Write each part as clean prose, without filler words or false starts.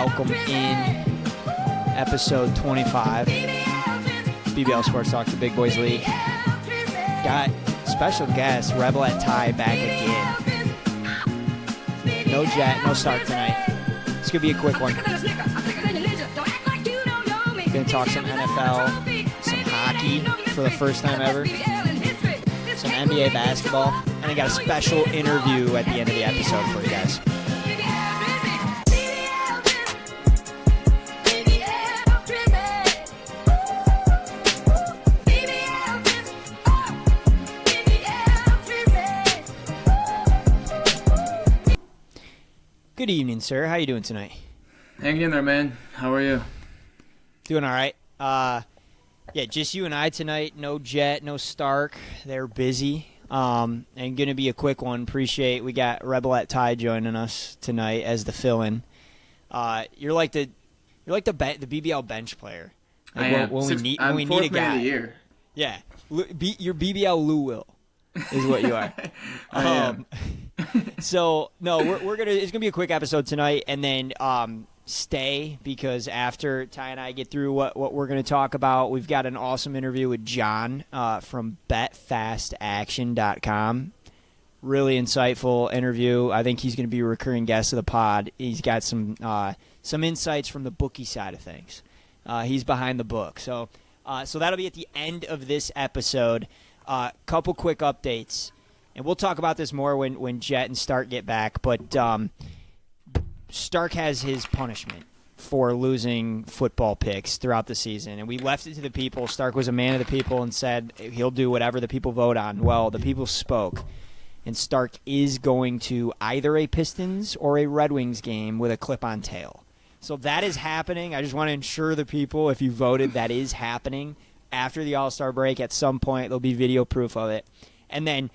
welcome in episode 25. BBL Sports Talk, the Big Boys League. Got special guest Rebelette Ty back again. No Jet, no Stark tonight. It's going to be a quick one. Going to talk some NFL, some hockey for the first time ever, some NBA basketball, and I got a special interview at the end of the episode for you guys. Good evening, sir. How you doing tonight? Hang in there, man. How are you? Doing all right. Yeah, just you and I tonight. No Jet, no Stark. They're busy. And going to be a quick one. Appreciate we got Rebelette Ty joining us tonight as the fill-in. You're like the BBL bench player. Like I am. When we need a man guy. of the year. Yeah, you're BBL Lou Will is what you are. I am. So no, we're gonna. It's gonna be a quick episode tonight, and then stay because after Ty and I get through what we're gonna talk about, we've got an awesome interview with John from BetActionFast.com. Really insightful interview. I think he's gonna be a recurring guest of the pod. He's got some insights from the bookie side of things. He's behind the book, so that'll be at the end of this episode. Couple quick updates. And we'll talk about this more when Jet and Stark get back. But Stark has his punishment for losing football picks throughout the season. And we left it to the people. Stark was a man of the people and said he'll do whatever the people vote on. Well, the people spoke. And Stark is going to either a Pistons or a Red Wings game with a clip-on tail. So that is happening. I just want to ensure the people, if you voted, that is happening. After the All-Star break, at some point, there'll be video proof of it. And then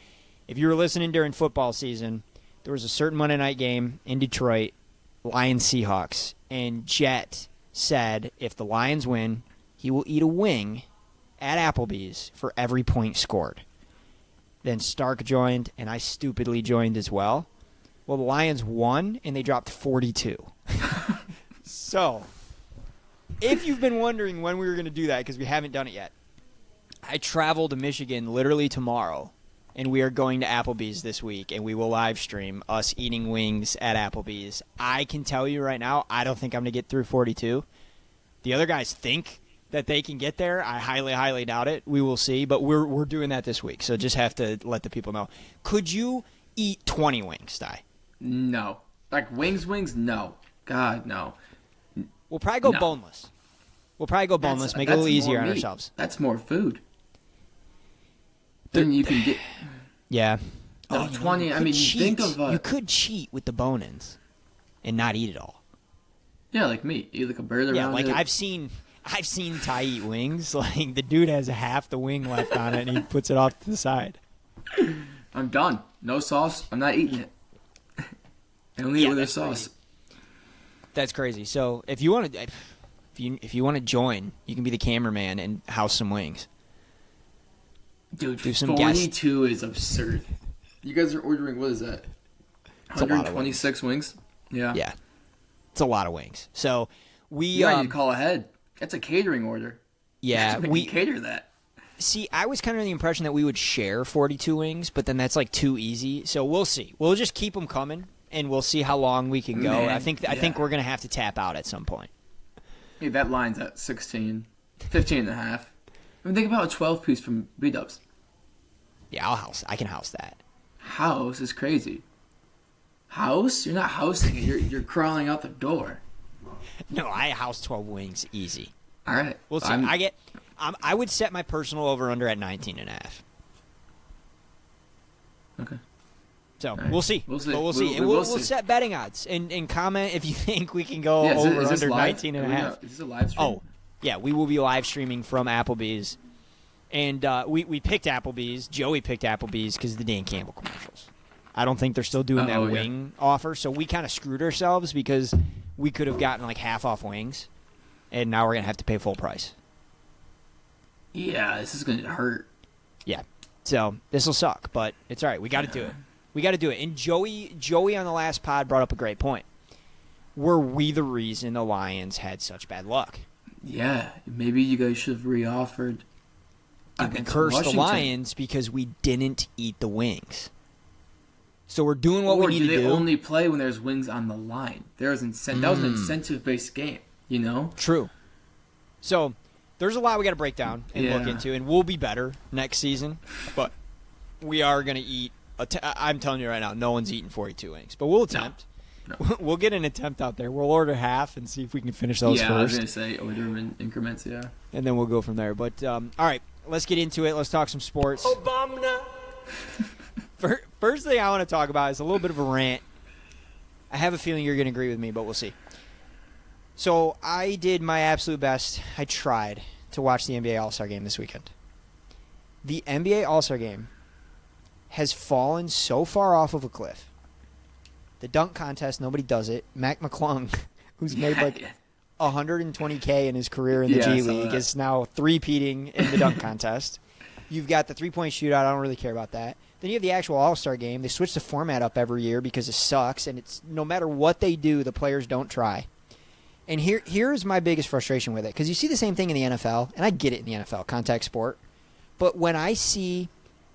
if you were listening during football season, there was a certain Monday night game in Detroit, Lions-Seahawks, and Jet said if the Lions win, he will eat a wing at Applebee's for every point scored. Then Stark joined, and I stupidly joined as well. Well, the Lions won, and they dropped 42. So, if you've been wondering when we were going to do that, because we haven't done it yet, I travel to Michigan literally tomorrow. And we are going to Applebee's this week, and we will live stream us eating wings at Applebee's. I can tell you right now, I don't think I'm going to get through 42. The other guys think that they can get there. I highly, highly doubt it. We will see, but we're doing that this week, so just have to let the people know. Could you eat 20 wings, Ty? No. Like wings? No. God, no. We'll probably go boneless. Make it a little easier on ourselves. That's more food. Then you can get... Yeah. No, 20, I mean, think of... you could cheat with the bone-ins and not eat it all. Yeah, like me. Eat like a bird around. Yeah, like I've seen Ty eat wings. Like, the dude has half the wing left on it, and he puts it off to the side. I'm done. No sauce. I'm not eating it. I only eat with their sauce. Crazy. That's crazy. So, if you want to join, you can be the cameraman and house some wings. Dude, 42 is absurd. You guys are ordering, what is that? 126 wings? Yeah. Yeah. It's a lot of wings. So, you need to call ahead. That's a catering order. Yeah. We cater that. See, I was kind of the impression that we would share 42 wings, but then that's like too easy. So, we'll see. We'll just keep them coming, and we'll see how long we can go. Man, I think we're going to have to tap out at some point. Hey, that line's at 16, 15 and a half. I mean, think about a 12-piece from B-Dubs. Yeah, I can house that. House is crazy. House? You're not housing it. You're crawling out the door. No, I house 12 wings easy. All right. We'll see. I would set my personal over-under at 19 and a half. Okay. So, right. We'll see. We'll see. We'll see. We'll set betting odds and comment if you think we can go under 19 and a half. Is this a live stream? Oh, yeah. We will be live streaming from Applebee's. And we picked Applebee's. Joey picked Applebee's because of the Dan Campbell commercials. I don't think they're still doing that wing offer. So we kind of screwed ourselves because we could have gotten like half off wings. And now we're going to have to pay full price. Yeah, this is going to hurt. Yeah. So this will suck, but it's all right. We got to do it. We got to do it. And Joey on the last pod brought up a great point. were we the reason the Lions had such bad luck? Yeah, maybe you guys should have reoffered. And we cursed the Lions because we didn't eat the wings. So we're doing what we need to do. Or do they only play when there's wings on the line? That was an incentive-based game, you know? True. So there's a lot we got to break down and look into, and we'll be better next season. But we are going to eat. I'm telling you right now, no one's eating 42 wings. But we'll attempt. No. We'll get an attempt out there. We'll order half and see if we can finish those first. Yeah, I was going to say order them in increments, yeah. And then we'll go from there. But, all right, let's get into it. Let's talk some sports. Obama. First thing I want to talk about is a little bit of a rant. I have a feeling you're going to agree with me, but we'll see. So I did my absolute best. I tried to watch the NBA All-Star Game this weekend. The NBA All-Star Game has fallen so far off of a cliff. The dunk contest, nobody does it. Mac McClung, who's made like $120K in his career in the G League, is now three-peating in the dunk contest. You've got the three-point shootout. I don't really care about that. Then you have the actual All-Star Game. They switch the format up every year because it sucks, and it's no matter what they do, the players don't try. And here's my biggest frustration with it, because you see the same thing in the NFL, and I get it in the NFL, contact sport. But when I see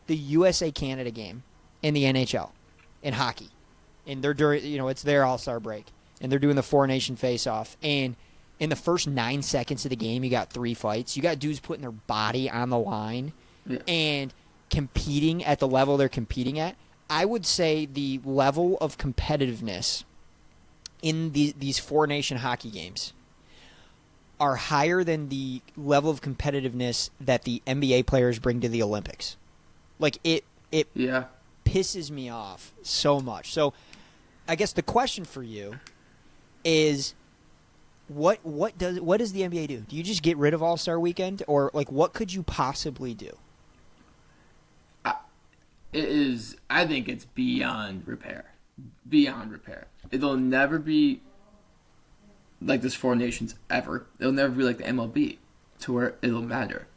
the USA-Canada game in the NHL, in hockey, and they're during, it's their All-Star break, and they're doing the four-nation face-off, and in the first 9 seconds of the game, you got 3 fights. You got dudes putting their body on the line, and competing at the level they're competing at. I would say the level of competitiveness in these four-nation hockey games are higher than the level of competitiveness that the NBA players bring to the Olympics. Like, it pisses me off so much. So I guess the question for you is, what does the NBA do? Do you just get rid of All-Star Weekend? Or, like, what could you possibly do? I think it's beyond repair. Beyond repair. It'll never be like this Four Nations ever. It'll never be like the MLB to where it'll matter.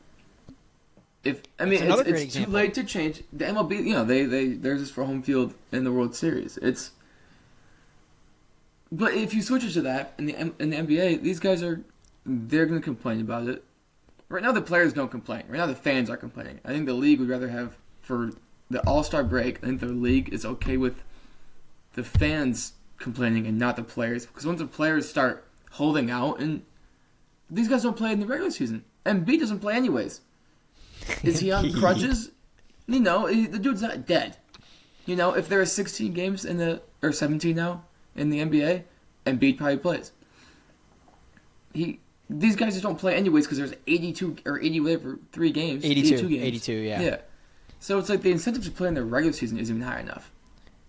It's too late to change the MLB. They're just for home field in the World Series. But if you switch it to that in the NBA, these guys they're going to complain about it. Right now, the players don't complain. Right now, the fans are complaining. I think the league would rather have for the All-Star break. I think the league is okay with the fans complaining and not the players, because once the players start holding out, and these guys don't play in the regular season, Embiid doesn't play anyways. Is he on crutches? The dude's not dead. If there are 16 games or 17 now in the NBA, Embiid probably plays. These guys just don't play anyways because there's 82 or 80 whatever 3 games. 82 games. 82, yeah. Yeah. So it's like the incentive to play in the regular season isn't even high enough.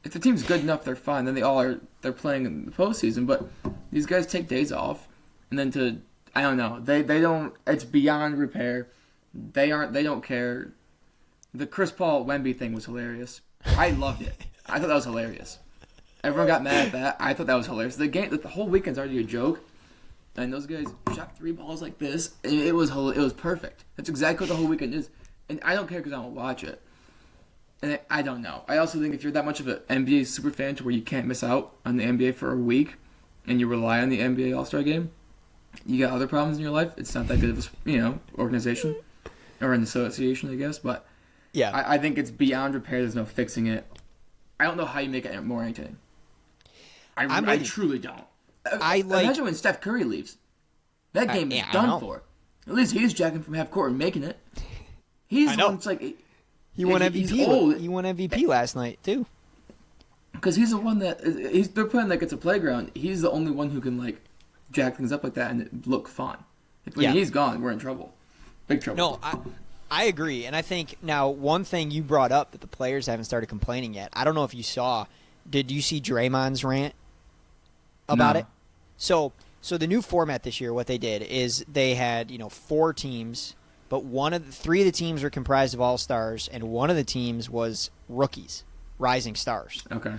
If the team's good enough, they're fine. Then they're playing in the postseason. But these guys take days off, and then I don't know. They don't. It's beyond repair. They don't care. The Chris Paul Wemby thing was hilarious. I loved it. I thought that was hilarious. Everyone got mad at that. I thought that was hilarious. The whole weekend's already a joke, and those guys shot 3 balls like this. And it was perfect. That's exactly what the whole weekend is. And I don't care because I don't watch it. And I don't know. I also think if you're that much of an NBA super fan to where you can't miss out on the NBA for a week, and you rely on the NBA All-Star Game, you got other problems in your life. It's not that good of a organization or an association, I guess. But yeah, I think it's beyond repair. There's no fixing it. I don't know how you make it more entertaining. I truly don't. Imagine when Steph Curry leaves. That game is done for. At least he's jacking from half court and making it. He's the one that's like... He won MVP. He won MVP last night, too. Because he's the one that... They're playing like it's a playground. He's the only one who can, like, jack things up like that and it look fun. When he's gone, we're in trouble. Big trouble. No, I agree. And I think, now, one thing you brought up that the players haven't started complaining yet. I don't know if you saw... Did you see Draymond's rant about it? So the new format this year, what they did is they had, 4 teams... But 3 of the teams were comprised of all-stars, and one of the teams was rookies, rising stars. Okay.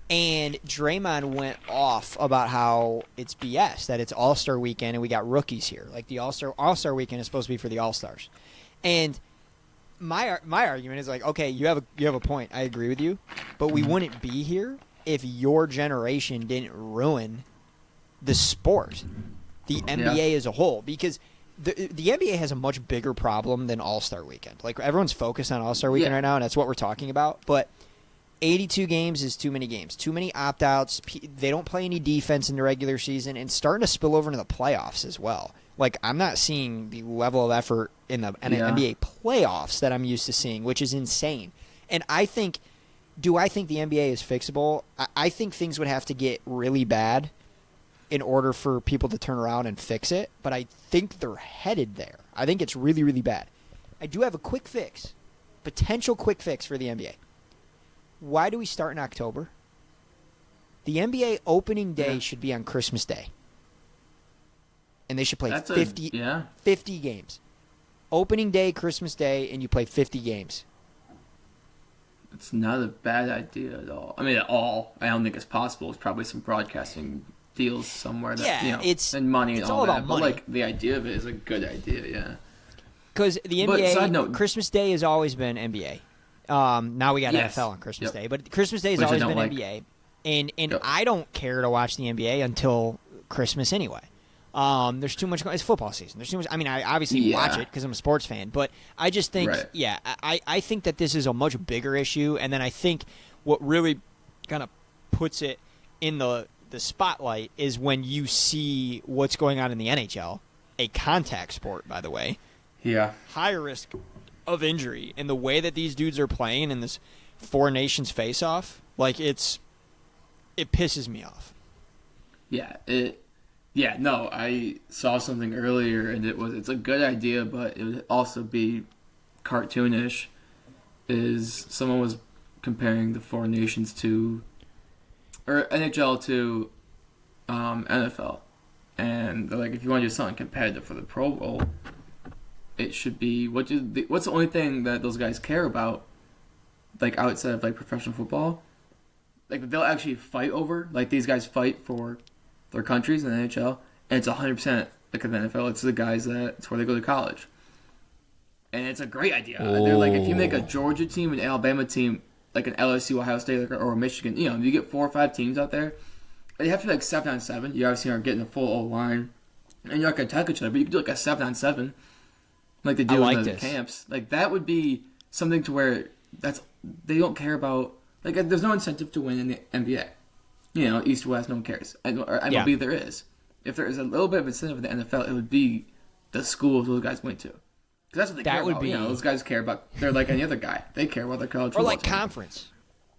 And Draymond went off about how it's BS, that it's All-Star Weekend and we got rookies here. Like, the All-Star Weekend is supposed to be for the all-stars. And my argument is like, okay, you have a point. I agree with you. But we wouldn't be here if your generation didn't ruin the sport, the NBA as a whole, because the NBA has a much bigger problem than All-Star Weekend. Like, everyone's focused on All-Star Weekend right now, and that's what we're talking about. But 82 games is too many games. Too many opt-outs. They don't play any defense in the regular season, and starting to spill over into the playoffs as well. Like, I'm not seeing the level of effort in the NBA playoffs that I'm used to seeing, which is insane. And I think the NBA is fixable? I think things would have to get really bad in order for people to turn around and fix it, but I think they're headed there. I think it's really, really bad. I do have a quick fix, potential quick fix for the NBA. Why do we start in October? The NBA opening day should be on Christmas Day. And they should play 50 games. Opening day, Christmas Day, and you play 50 games. It's not a bad idea at all. I mean, at all. I don't think it's possible. It's probably some broadcasting deals somewhere that, and money and all that. But, like, the idea of it is a good idea, Because the NBA, side note, Christmas Day has always been NBA. Now we got NFL on Christmas Day. But Christmas Day has always been NBA. And I don't care to watch the NBA until Christmas anyway. There's too much. It's football season. There's too much. I mean, I obviously watch it because I'm a sports fan, but I just think, I think that this is a much bigger issue. And then I think what really kind of puts it in the spotlight is when you see what's going on in the NHL, a contact sport, by the way. Yeah. High risk of injury, and the way that these dudes are playing in this four nations face-off, like, it pisses me off. I saw something earlier, and it's a good idea, but it would also be cartoonish. Is someone was comparing the four nations or NHL to NFL, and they're like, if you want to do something competitive for the Pro Bowl, it should be what's the only thing that those guys care about, like, outside of, like, professional football, like, they'll actually fight over, like, these guys fight for their countries in the NHL, and it's 100% like in the NFL. It's the guys it's where they go to college, and it's a great idea. They're like, if you make a Georgia team, an Alabama team, like an LSU, Ohio State, or Michigan, you get 4 or 5 teams out there. They have to be like 7-on-7. You obviously aren't getting a full O-line, and you're not going to tackle each other, but you can do like a 7-on-7, like they do in the camps. Like, that would be something to where they don't care about. Like, there's no incentive to win in the NBA. East West, no one cares. MLB there is. If there is a little bit of incentive in the NFL, it would be the schools those guys went to. Because that's what they care about. Those guys care about. They're like any other guy. They care about their college football. Or like conference.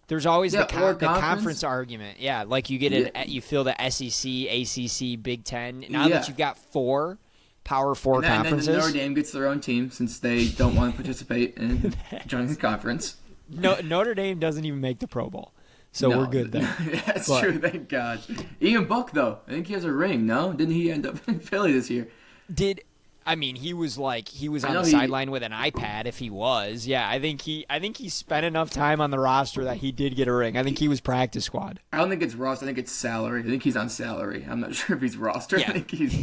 There's always the conference argument. Yeah, like you get you feel the SEC, ACC, Big Ten. Now that you've got 4 Power 4 conferences. And then Notre Dame gets their own team since they don't want to participate in joining the conference. Notre Dame doesn't even make the Pro Bowl. So we're good there. That's true, thank God. Ian Book, though, I think he has a ring, no? Didn't he end up in Philly this year? He was on the sideline with an iPad if he was. Yeah, I think he spent enough time on the roster that he did get a ring. I think he was practice squad. I don't think it's roster. I think it's salary. I think he's on salary. I'm not sure if he's roster. Yeah. I think he's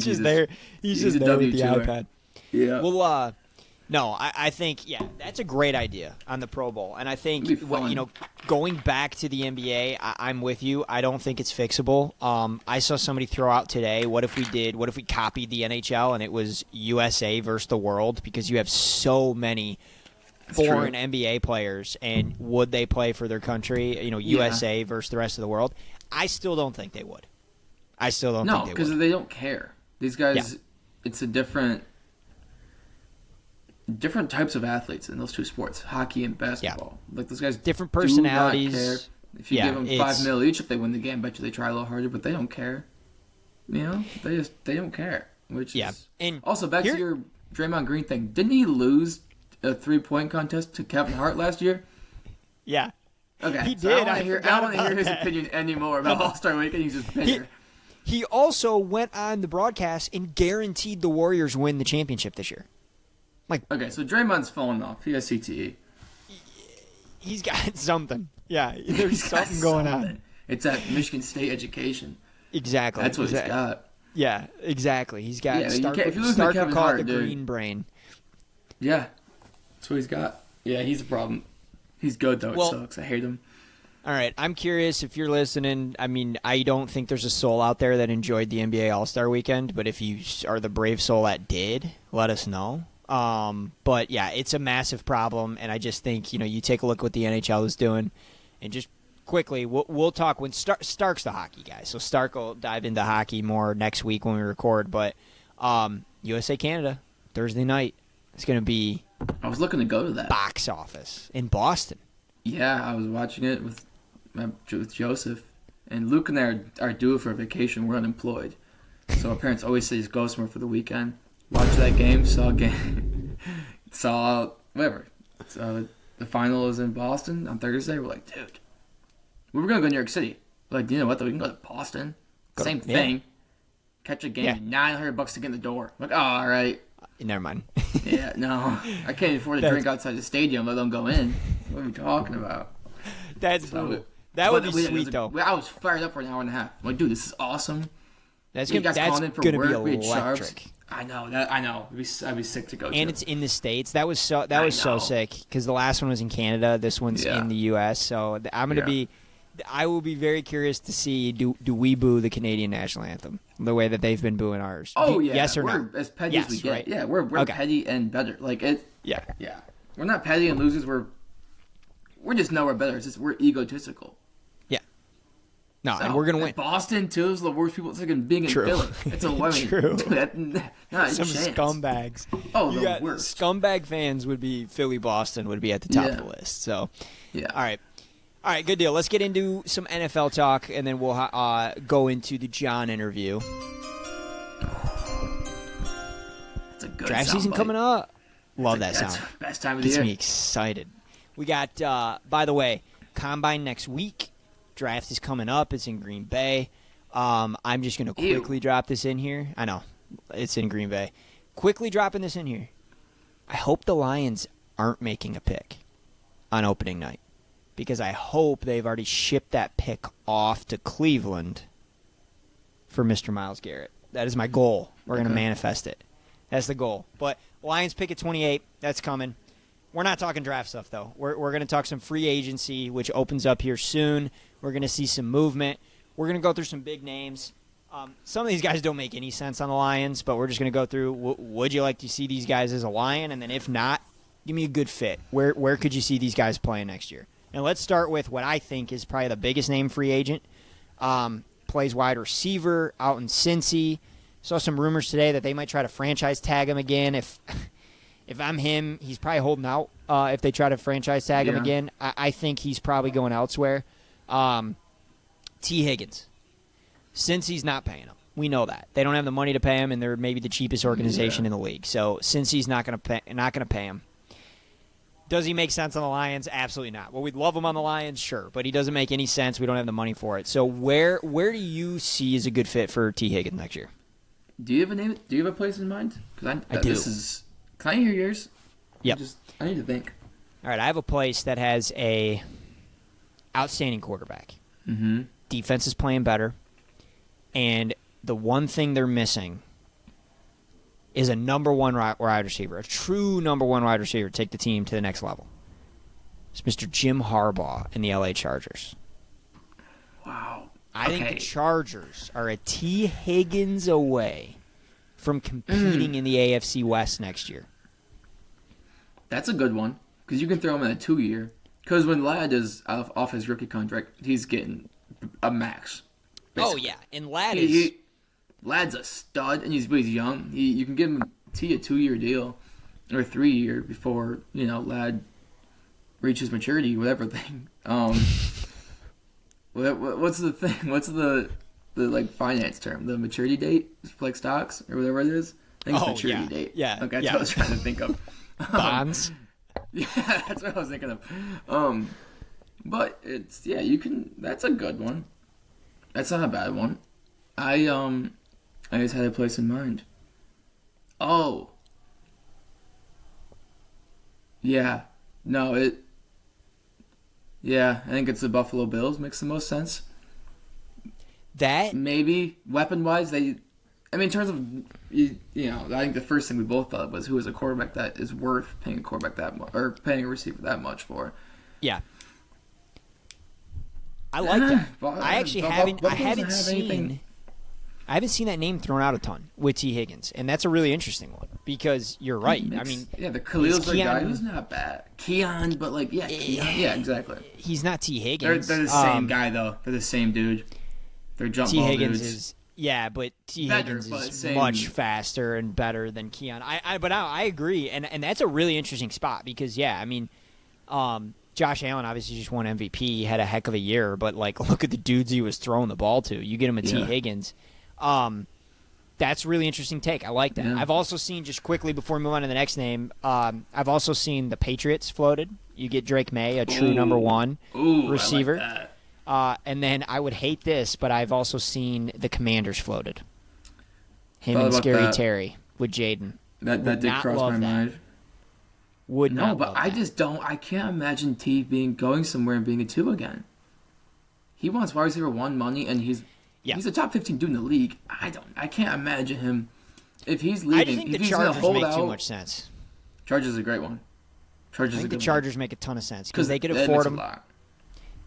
just there. He's just there with the iPad. Yeah. Well, no, I think, that's a great idea on the Pro Bowl. And I think, going back to the NBA, I'm with you. I don't think it's fixable. I saw somebody throw out today, what if we copied the NHL and it was USA versus the world? Because you have so many foreign NBA players, and would they play for their country, USA versus the rest of the world? I still don't think they would. Think they would. No, because they don't care. These guys, it's a different types of athletes in those two sports, hockey and basketball. Like, those guys, different personalities. Do not care. If you give them $5 million each, if they win the game, I bet you they try a little harder, but they don't care. They don't care. Which is, and also back to your Draymond Green thing. Didn't he lose a 3-point contest to Kevin Hart last year? Yeah. Okay. He did. I don't want to hear his opinion anymore about All-Star Weekend. He's just bitter. He also went on the broadcast and guaranteed the Warriors win the championship this year. Okay, so Draymond's falling off. He has CTE. He's got something. Yeah, there's something going on. It's that Michigan State education. Exactly. That's what he's got. Yeah, exactly. He's got Starker called the green brain. Yeah, that's what he's got. Yeah, he's a problem. He's good, though. It sucks. I hate him. All right, I'm curious if you're listening. I mean, I don't think there's a soul out there that enjoyed the NBA All-Star Weekend, but if you are the brave soul that did, let us know. But yeah, it's a massive problem, and I just think you take a look at what the NHL is doing, and just quickly we'll talk when Stark's the hockey guy, so Stark will dive into hockey more next week when we record. But USA Canada Thursday night, it's going to be. I was looking to go to that box office in Boston. Yeah, I was watching it with Joseph, and Luke and I are due for a vacation. We're unemployed, so our parents always say just go somewhere for the weekend. Watch that game, saw whatever. So the final is in Boston on Thursday. We're like, dude, we were gonna go to New York City. We're like, you know what? We can go to Boston. Same thing. Catch a game, $900 to get in the door. I'm like, oh, all right. Never mind. Yeah, no, I can't even afford to drink outside the stadium, let alone go in. What are we talking about? That's brutal. That would be sweet, though. I was fired up for an hour and a half. I'm like, dude, this is awesome. That's gonna be electric. I know. I'd be sick to go. And it's in the States. That was so sick because the last one was in Canada. This one's in the U.S. So I'm gonna be. I will be very curious to see do we boo the Canadian national anthem the way that they've been booing ours? Oh yeah, yes or we're no? as petty as we get. Right? Yeah, we're petty and better. Like it. Yeah. We're not petty and losers. We're just nowhere better. It's just we're egotistical. Yeah. No, and we're gonna win. Boston too is the worst people. It's like being in Philly. It's a True. Not some chance. Scumbags. Oh, the worst. Scumbag fans would be Philly. Boston would be at the top of the list. So. Yeah. All right, good deal. Let's get into some NFL talk, and then we'll go into the John interview. That's a good draft season coming up. Love that that's sound. Best time of the year. Gets me excited. We got, by the way, Combine next week. Draft is coming up. It's in Green Bay. I'm just going to quickly drop this in here. I know. It's in Green Bay. Quickly dropping this in here. I hope the Lions aren't making a pick on opening night. Because I hope they've already shipped that pick off to Cleveland for Mr. Myles Garrett. That is my goal. We're going to manifest it. That's the goal. But Lions pick at 28. That's coming. We're not talking draft stuff, though. We're going to talk some free agency, which opens up here soon. We're going to see some movement. We're going to go through some big names. Some of these guys don't make any sense on the Lions, but we're just going to go through, would you like to see these guys as a Lion? And then if not, give me a good fit. Where could you see these guys playing next year? And let's start with what I think is probably the biggest name free agent. Plays wide receiver out in Cincy. Saw some rumors today that they might try to franchise tag him again. If I'm him, he's probably holding out if they try to franchise tag him again. I think he's probably going elsewhere. T. Higgins. Cincy's not paying him. We know that. They don't have the money to pay him, and they're maybe the cheapest organization in the league. So Cincy's not going to pay him. Does he make sense on the Lions? Absolutely not. Well, we'd love him on the Lions, sure, but he doesn't make any sense. We don't have the money for it. So where do you see as a good fit for T. Higgins next year? Do you have a name? Do you have a place in mind? Because I do. Can I hear yours? Yep. I need to think. All right, I have a place that has a outstanding quarterback. Mm-hmm. Defense is playing better, and the one thing they're missing is a number one wide receiver, a true number one wide receiver, take the team to the next level. It's Mr. Jim Harbaugh in the LA Chargers. Wow. I think the Chargers are a T. Higgins away from competing in the AFC West next year. That's a good one, because you can throw him in a 2-year. Because when Ladd is off his rookie contract, he's getting a max. Basically. Oh, yeah. And Ladd Ladd's a stud, and he's young. You can give him a 2-year deal or a 3-year before Ladd reaches maturity, whatever thing. What's the thing? What's the finance term? The maturity date, like stocks or whatever it is. I think it's maturity date. Yeah. Okay, that's what I was trying to think of. Bonds. Yeah, that's what I was thinking of. But it's you can. That's a good one. That's not a bad one. I just had a place in mind. Oh. Yeah. No, I think it's the Buffalo Bills. Makes the most sense. That? Maybe, weapon-wise, in terms of, I think the first thing we both thought was who is a quarterback that is worth paying a quarterback that much, or paying a receiver that much for. Yeah. I like that. Well, I actually haven't seen that name thrown out a ton with T. Higgins, and that's a really interesting one because you're right. I mean, the Khalil's the guy who's not bad. Keon, but Keon. Yeah, exactly. He's not T. Higgins. They're the same guy though. They're the same dude. They're jump T. ball Higgins dudes. but T. Higgins is much faster and better than Keon. I agree, and that's a really interesting spot because I mean, Josh Allen obviously just won MVP. He had a heck of a year, but look at the dudes he was throwing the ball to. You get him a T. Higgins. That's a really interesting take. I like that. Yeah. I've also seen, just quickly before we move on to the next name, I've also seen the Patriots floated. You get Drake May, a true number one receiver. I like that. And then I would hate this, but I've also seen the Commanders floated. Him and Scary Terry with Jaden. That did cross my mind. I can't imagine T going somewhere and being a 2 again. He wants wide receiver 1 money, and he's a top 15 dude in the league. I can't imagine him if he's leaving. I just think the Chargers make too much sense. Chargers is a great one. I think the Chargers make a ton of sense because they could afford him.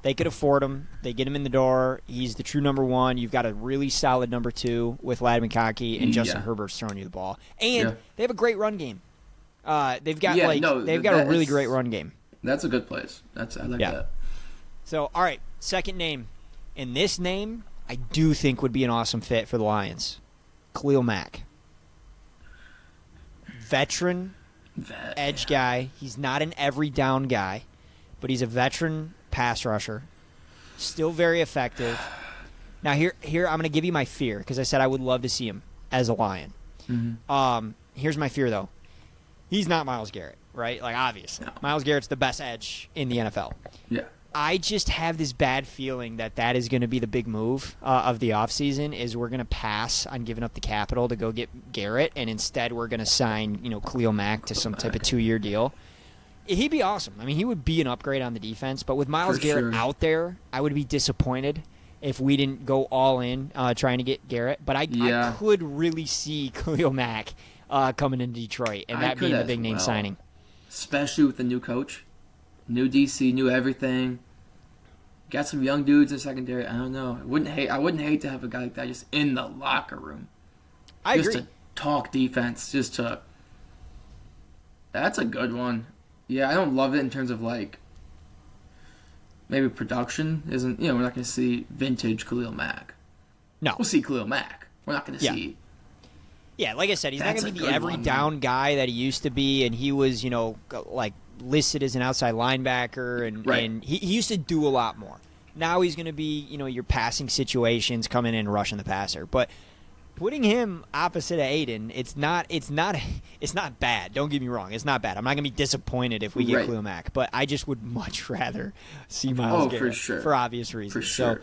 They could afford him. They get him in the door. He's the true number 1. You've got a really solid number 2 with Ladd McConkey, and Justin Herbert's throwing you the ball. And they have a great run game. They've got a really great run game. That's a good place. I like that. So, all right, second name. And this name I do think would be an awesome fit for the Lions. Khalil Mack. Veteran edge guy. He's not an every down guy, but he's a veteran pass rusher. Still very effective. Now here I'm going to give you my fear because I said I would love to see him as a Lion. Mm-hmm. Here's my fear though. He's not Myles Garrett, right? Obviously. No. Myles Garrett's the best edge in the NFL. Yeah. I just have this bad feeling that is going to be the big move of the offseason is we're going to pass on giving up the capital to go get Garrett, and instead we're going to sign Khalil Mack to some type of 2-year deal. He'd be awesome. I mean, he would be an upgrade on the defense, but with Myles Garrett out there, I would be disappointed if we didn't go all in trying to get Garrett. But I could really see Khalil Mack coming into Detroit, and that being the big name signing. Especially with the new coach. New DC, new everything. Got some young dudes in secondary. I don't know. I wouldn't hate to have a guy like that just in the locker room. I agree. Just to talk defense. That's a good one. Yeah, I don't love it in terms of maybe production isn't. We're not going to see vintage Khalil Mack. No, we'll see Khalil Mack. We're not going to see. Yeah, like I said, he's not going to be the every down guy that he used to be, and he was listed as an outside linebacker, and he used to do a lot more. Now he's going to be, your passing situations, coming in and rushing the passer. But putting him opposite of Aiden, it's not bad. Don't get me wrong, it's not bad. I'm not going to be disappointed if we get Khalil Mack, but I just would much rather see Myles Garrett for obvious reasons. For sure.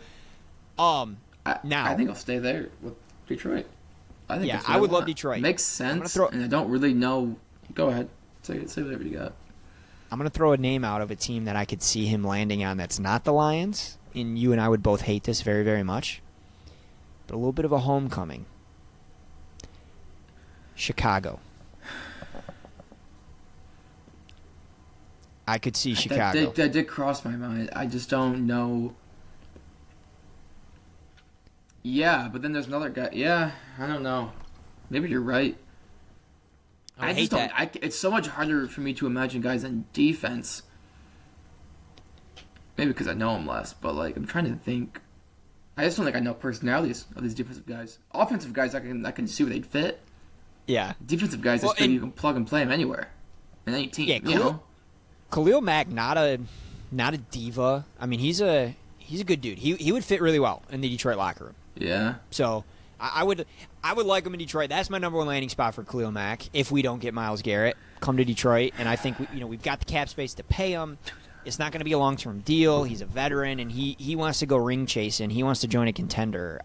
So, now I think I'll stay there with Detroit. I would love Detroit. Makes sense, and I don't really know. Go ahead, say whatever you got. I'm going to throw a name out of a team that I could see him landing on that's not the Lions, and you and I would both hate this very, very much, but a little bit of a homecoming. Chicago. I could see Chicago. That did cross my mind. I just don't know. Yeah, but then there's another guy. Yeah, I don't know. Maybe you're right. I just don't. It's so much harder for me to imagine guys on defense. Maybe because I know them less, but I'm trying to think. I just don't think I know personalities of these defensive guys. Offensive guys, I can see where they'd fit. Yeah. Defensive guys, you can plug and play them anywhere, in any team. Yeah, Khalil Mack, not a diva. I mean, he's a good dude. He would fit really well in the Detroit locker room. Yeah. So I would like him in Detroit. That's my number 1 landing spot for Khalil Mack. If we don't get Myles Garrett, come to Detroit, and I think we've got the cap space to pay him. It's not going to be a long-term deal. He's a veteran, and he wants to go ring chasing. He wants to join a contender.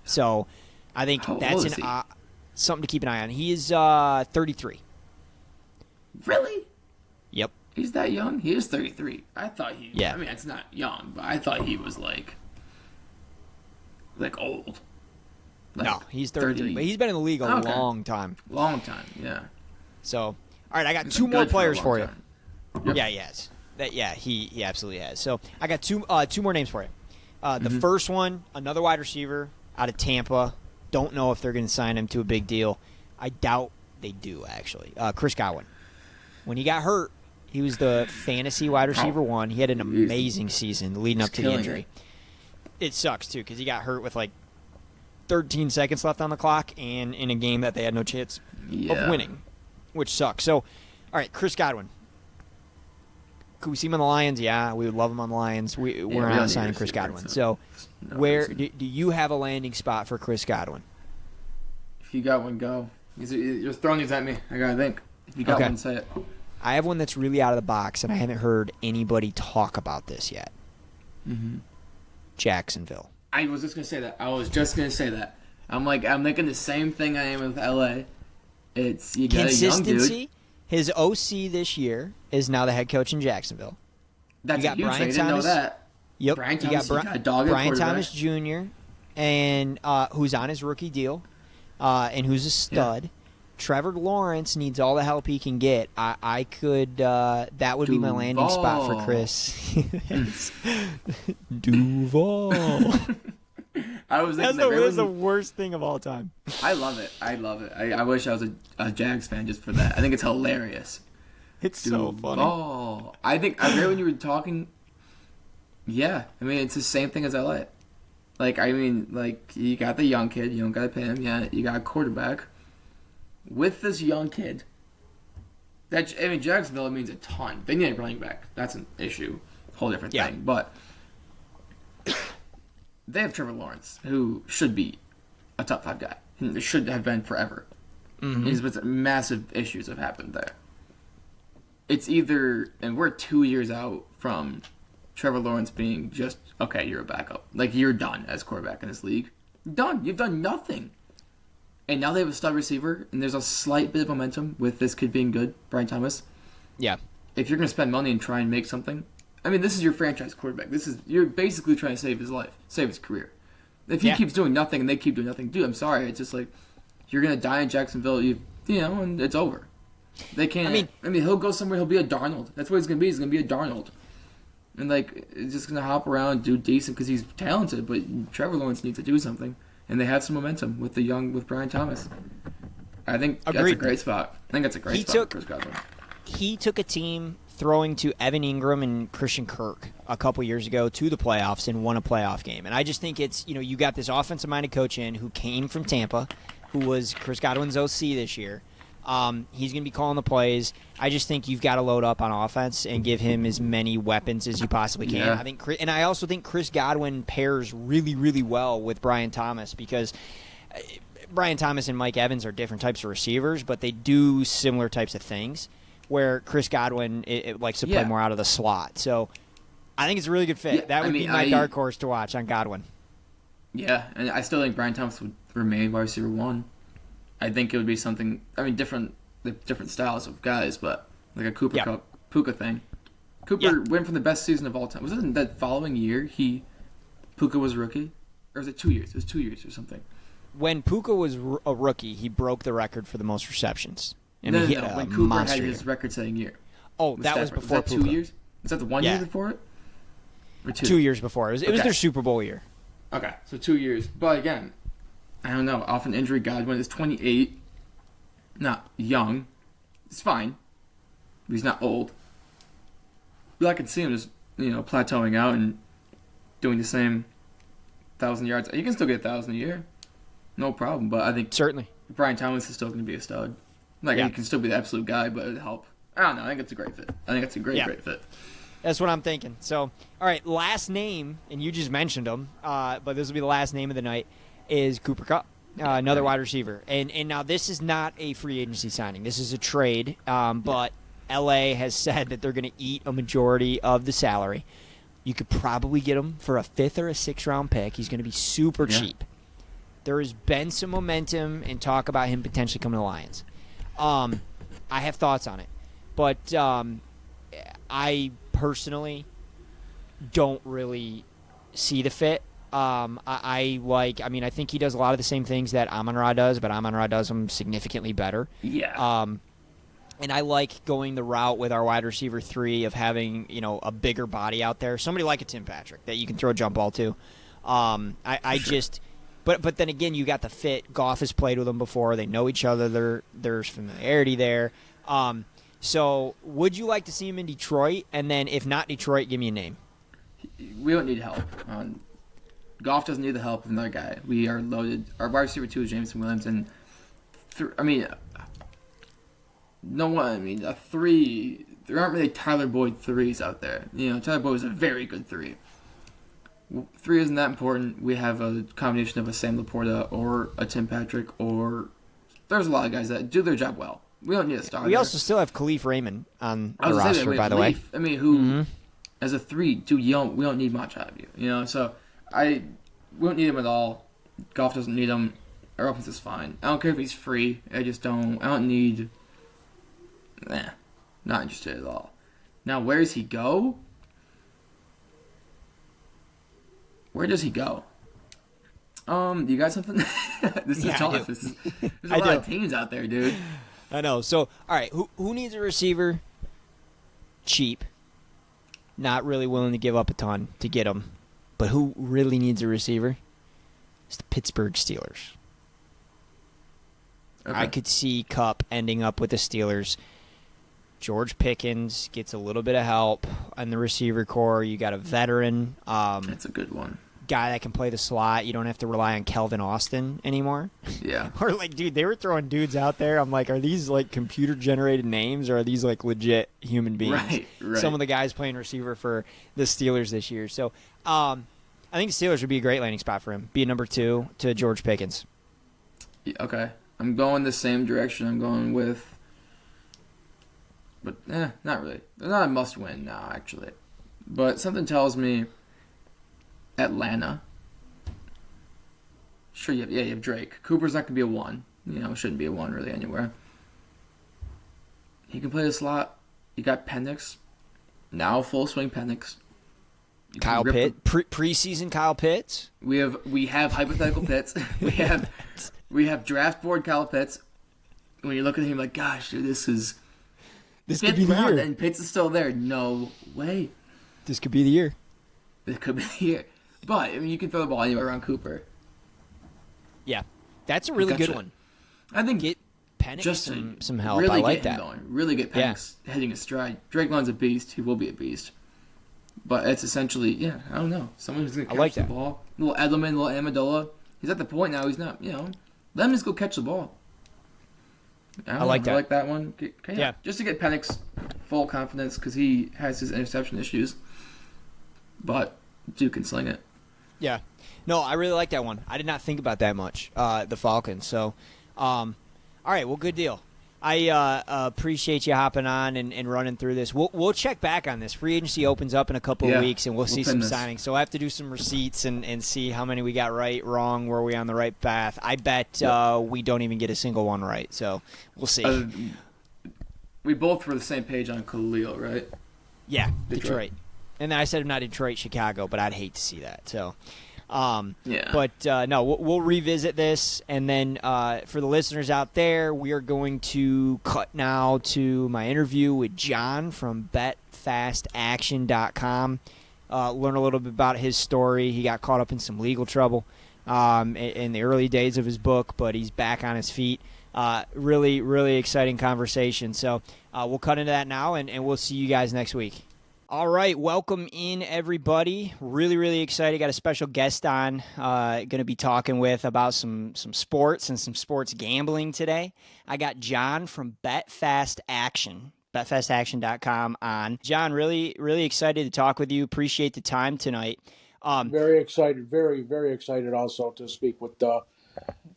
So I think that's something to keep an eye on. He is 33. Really? Yep. He's that young? He is 33. I thought he. Yeah. I mean, it's not young, but I thought he was old. No, he's 33. But he's been in the league a long time. Long time, yeah. So, all right, I got 2 more players for you. Yep. Yeah, he has. He absolutely has. So I got two more names for you. The first one, another wide receiver out of Tampa. Don't know if they're going to sign him to a big deal. I doubt they do, actually. Chris Godwin. When he got hurt, he was the fantasy wide receiver one. He had an amazing season leading up to the injury. It sucks, too, because he got hurt with 13 seconds left on the clock and in a game that they had no chance of winning, which sucks. So, all right, Chris Godwin. Could we see him on the Lions? Yeah, we would love him on the Lions. We're not signing Chris Godwin. So, where do you have a landing spot for Chris Godwin? If you got one, go. You're throwing these at me. I gotta think. If you got one, say it. I have one that's really out of the box, and I haven't heard anybody talk about this yet. Jacksonville. I was just gonna say that. I'm thinking the same thing I am with LA. It's you got a young dude. His OC this year is now the head coach in Jacksonville. That's a huge thing. I didn't know that. Yep. Brian Thomas, you got a dog at Brian Thomas Jr. and who's on his rookie deal, and who's a stud. Yeah. Trevor Lawrence needs all the help he can get. I could that would be my landing spot for Chris. Duval. That's the worst thing of all time. I love it. I wish I was a Jags fan just for that. I think it's hilarious. It's so funny. Oh, I read when you were talking. Yeah, I mean it's the same thing as LA. You got the young kid. You don't got to pay him. Yeah, you got a quarterback. With this young kid, Jacksonville means a ton. They need a running back. That's an issue, whole different thing. But they have Trevor Lawrence, who should be a top 5 guy. He should have been forever. But massive issues have happened there. It's either, and we're 2 years out from Trevor Lawrence being just, okay, you're a backup. You're done as quarterback in this league. Done. You've done nothing. And now they have a stud receiver, and there's a slight bit of momentum with this kid being good, Brian Thomas. Yeah. If you're going to spend money and try and make something, this is your franchise quarterback. You're basically trying to save his life, save his career. If he keeps doing nothing and they keep doing nothing, dude, I'm sorry. It's just you're going to die in Jacksonville, and it's over. They can't. He'll go somewhere. He'll be a Darnold. That's what he's going to be. He's going to be a Darnold. And, he's just going to hop around, do decent because he's talented, but Trevor Lawrence needs to do something. And they have some momentum with Brian Thomas. I think that's a great spot. I think that's a great spot for Chris Godwin. He took a team throwing to Evan Ingram and Christian Kirk a couple years ago to the playoffs and won a playoff game. And I just think it's, you got this offensive-minded coach in who came from Tampa, who was Chris Godwin's OC this year. He's going to be calling the plays. I just think you've got to load up on offense and give him as many weapons as you possibly can. Yeah. I also think Chris Godwin pairs really, really well with Brian Thomas because Brian Thomas and Mike Evans are different types of receivers, but they do similar types of things. Where Chris Godwin likes to play more out of the slot, so I think it's a really good fit. That would be my dark horse to watch on Godwin. Yeah, and I still think Brian Thomas would remain wide receiver 1. I think it would be something. Different styles of guys, but like a Cooper Cup, Puka thing. Cooper went from the best season of all time. Was it that following year Puka was rookie, or was it 2 years? It was 2 years or something. When Puka was a rookie, he broke the record for the most receptions. No. When Cooper had his record-setting year. Oh, that was before was that 2 years? Was that the 1 year before it? Or 2? 2 years before. It was their Super Bowl year. Okay, so 2 years. But again, I don't know. Off an injury, Godwin is 28. Not young. It's fine. But he's not old. But I can see him just, plateauing out and doing the same 1,000 yards. He can still get 1,000 a year. No problem. But I think certainly Brian Thomas is still going to be a stud. He can still be the absolute guy, but it'd help. I don't know. I think it's a great fit. I think it's a great fit. That's what I'm thinking. So, all right, last name, and you just mentioned him, but this will be the last name of the night, is Cooper Kupp, another wide receiver. And now this is not a free agency signing. This is a trade, but L.A. has said that they're going to eat a majority of the salary. You could probably get him for a 5th or a 6th round pick. He's going to be super cheap. There has been some momentum and talk about him potentially coming to the Lions. I have thoughts on it, but I personally don't really see the fit. I think he does a lot of the same things that Amon-Ra does, but Amon-Ra does them significantly better. Yeah. And I like going the route with our wide receiver 3 of having, a bigger body out there. Somebody like a Tim Patrick that you can throw a jump ball to. But then again, you got the fit. Goff has played with them before. They know each other. There's familiarity there. So would you like to see him in Detroit? And then if not Detroit, give me a name. We don't need help. Goff doesn't need the help of another guy. We are loaded. Our wide receiver 2 is Jameson Williams. And, a 3, there aren't really Tyler Boyd 3s out there. Tyler Boyd is a very good 3. 3 isn't that important. We have a combination of a Sam Laporta or a Tim Patrick, or there's a lot of guys that do their job well. We don't need a star. We also still have Khalif Raymond on the roster, by the way. Who, as a 3, dude, we don't need much out of you. So we don't need him at all. Goff doesn't need him. Our offense is fine. I don't care if he's free. I don't need. Not interested at all. Now, where does he go? Where does he go? You got something? This is tough. There's a lot of teams out there, dude. I know. So, all right, who needs a receiver? Cheap. Not really willing to give up a ton to get him. But who really needs a receiver? It's the Pittsburgh Steelers. Okay. I could see Kupp ending up with the Steelers. George Pickens gets a little bit of help on the receiver core. You got a veteran. That's a good one. Guy that can play the slot. You don't have to rely on Kelvin Austin anymore. Yeah. Or dude, they were throwing dudes out there. I'm like, are these computer generated names or are these legit human beings? Right. Some of the guys playing receiver for the Steelers this year. So I think the Steelers would be a great landing spot for him. Be a number 2 to George Pickens. Yeah, okay. I'm going the same direction I'm going with. But, not really. They're not a must-win now, actually. But something tells me Atlanta. Sure, you have Drake. Cooper's not going to be a 1. Shouldn't be a 1 really anywhere. He can play the slot. You got Penix. Now full swing Penix. Kyle Pitts. Preseason Kyle Pitts. We have hypothetical Pitts. we have draft board Kyle Pitts. When you look at him like, gosh, dude, this could be the year. And Pitts is still there. No way. This could be the year. It could be the year. But, you can throw the ball anywhere around Cooper. Yeah. That's a really good one. I think get Penix some help. Really I like that. Going. Really get Penix hitting a stride. Drake London's a beast. He will be a beast. But it's essentially, I don't know. Someone who's going to catch the ball. Little Edelman, little Amendola. He's at the point now. He's not, let him just go catch the ball. I like that. I like that one. Yeah. Just to get Penix full confidence because he has his interception issues. But Duke can sling it. Yeah. No, I really like that one. I did not think about that much, the Falcons. So, all right, well, good deal. I appreciate you hopping on and running through this. We'll check back on this. Free agency opens up in a couple of weeks, and we'll see some signings. So I have to do some receipts and see how many we got right, wrong, were we on the right path. I bet we don't even get a single one right. So we'll see. We both were the same page on Khalil, right? Yeah, Detroit. And then I said not Detroit, Chicago, but I'd hate to see that. So. But no, we'll revisit this, and then for the listeners out there, we are going to cut now to my interview with John from BetFastAction.com. Learn a little bit about his story. He got caught up in some legal trouble in the early days of his book, but he's back on his feet. Really, really exciting conversation. So we'll cut into that now, and we'll see you guys next week. All right, welcome in, everybody. Really, really excited. Got a special guest on. Going to be talking with about some sports and some sports gambling today. I got John from BetFast Action, BetFastAction.com on. John, really, really excited to talk with you. Appreciate the time tonight. Very excited. Very, very excited also to speak with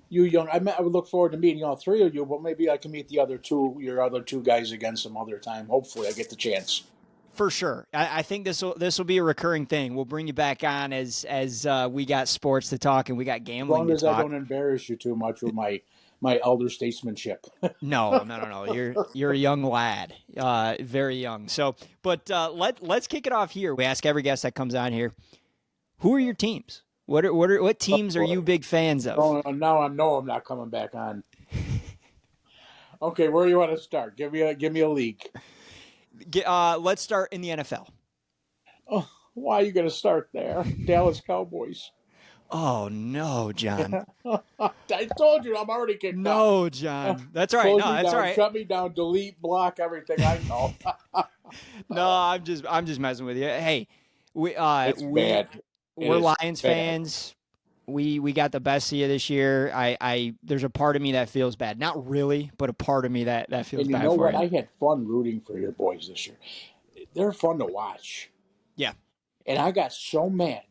you young. I would look forward to meeting all three of you, but maybe I can meet your other two guys again some other time. Hopefully I get the chance. For sure. I think this will be a recurring thing. We'll bring you back on as we got sports to talk and we got gambling to talk. As long as I don't embarrass you too much with my elder statesmanship. No. You're a young lad, very young. So, but let's kick it off here. We ask every guest that comes on here, who are your teams? What teams are you big fans of? Oh, now I know I'm not coming back on. Okay, where do you want to start? Give me a league. Let's start in the NFL. Oh, why are you going to start there? Dallas Cowboys. Oh no, John. I told you I'm already kicked off. No, John. That's all right. Close No, me that's all down, right. shut me down, delete, block everything. I know. No, I'm just messing with you. Hey, we uh It's we bad. It we're is Lions bad. fans. We got the best of you this year. I there's a part of me that feels bad. Not really, but a part of me that feels And you bad know for what? you. I had fun rooting for your boys this year. They're fun to watch. Yeah. And I got so mad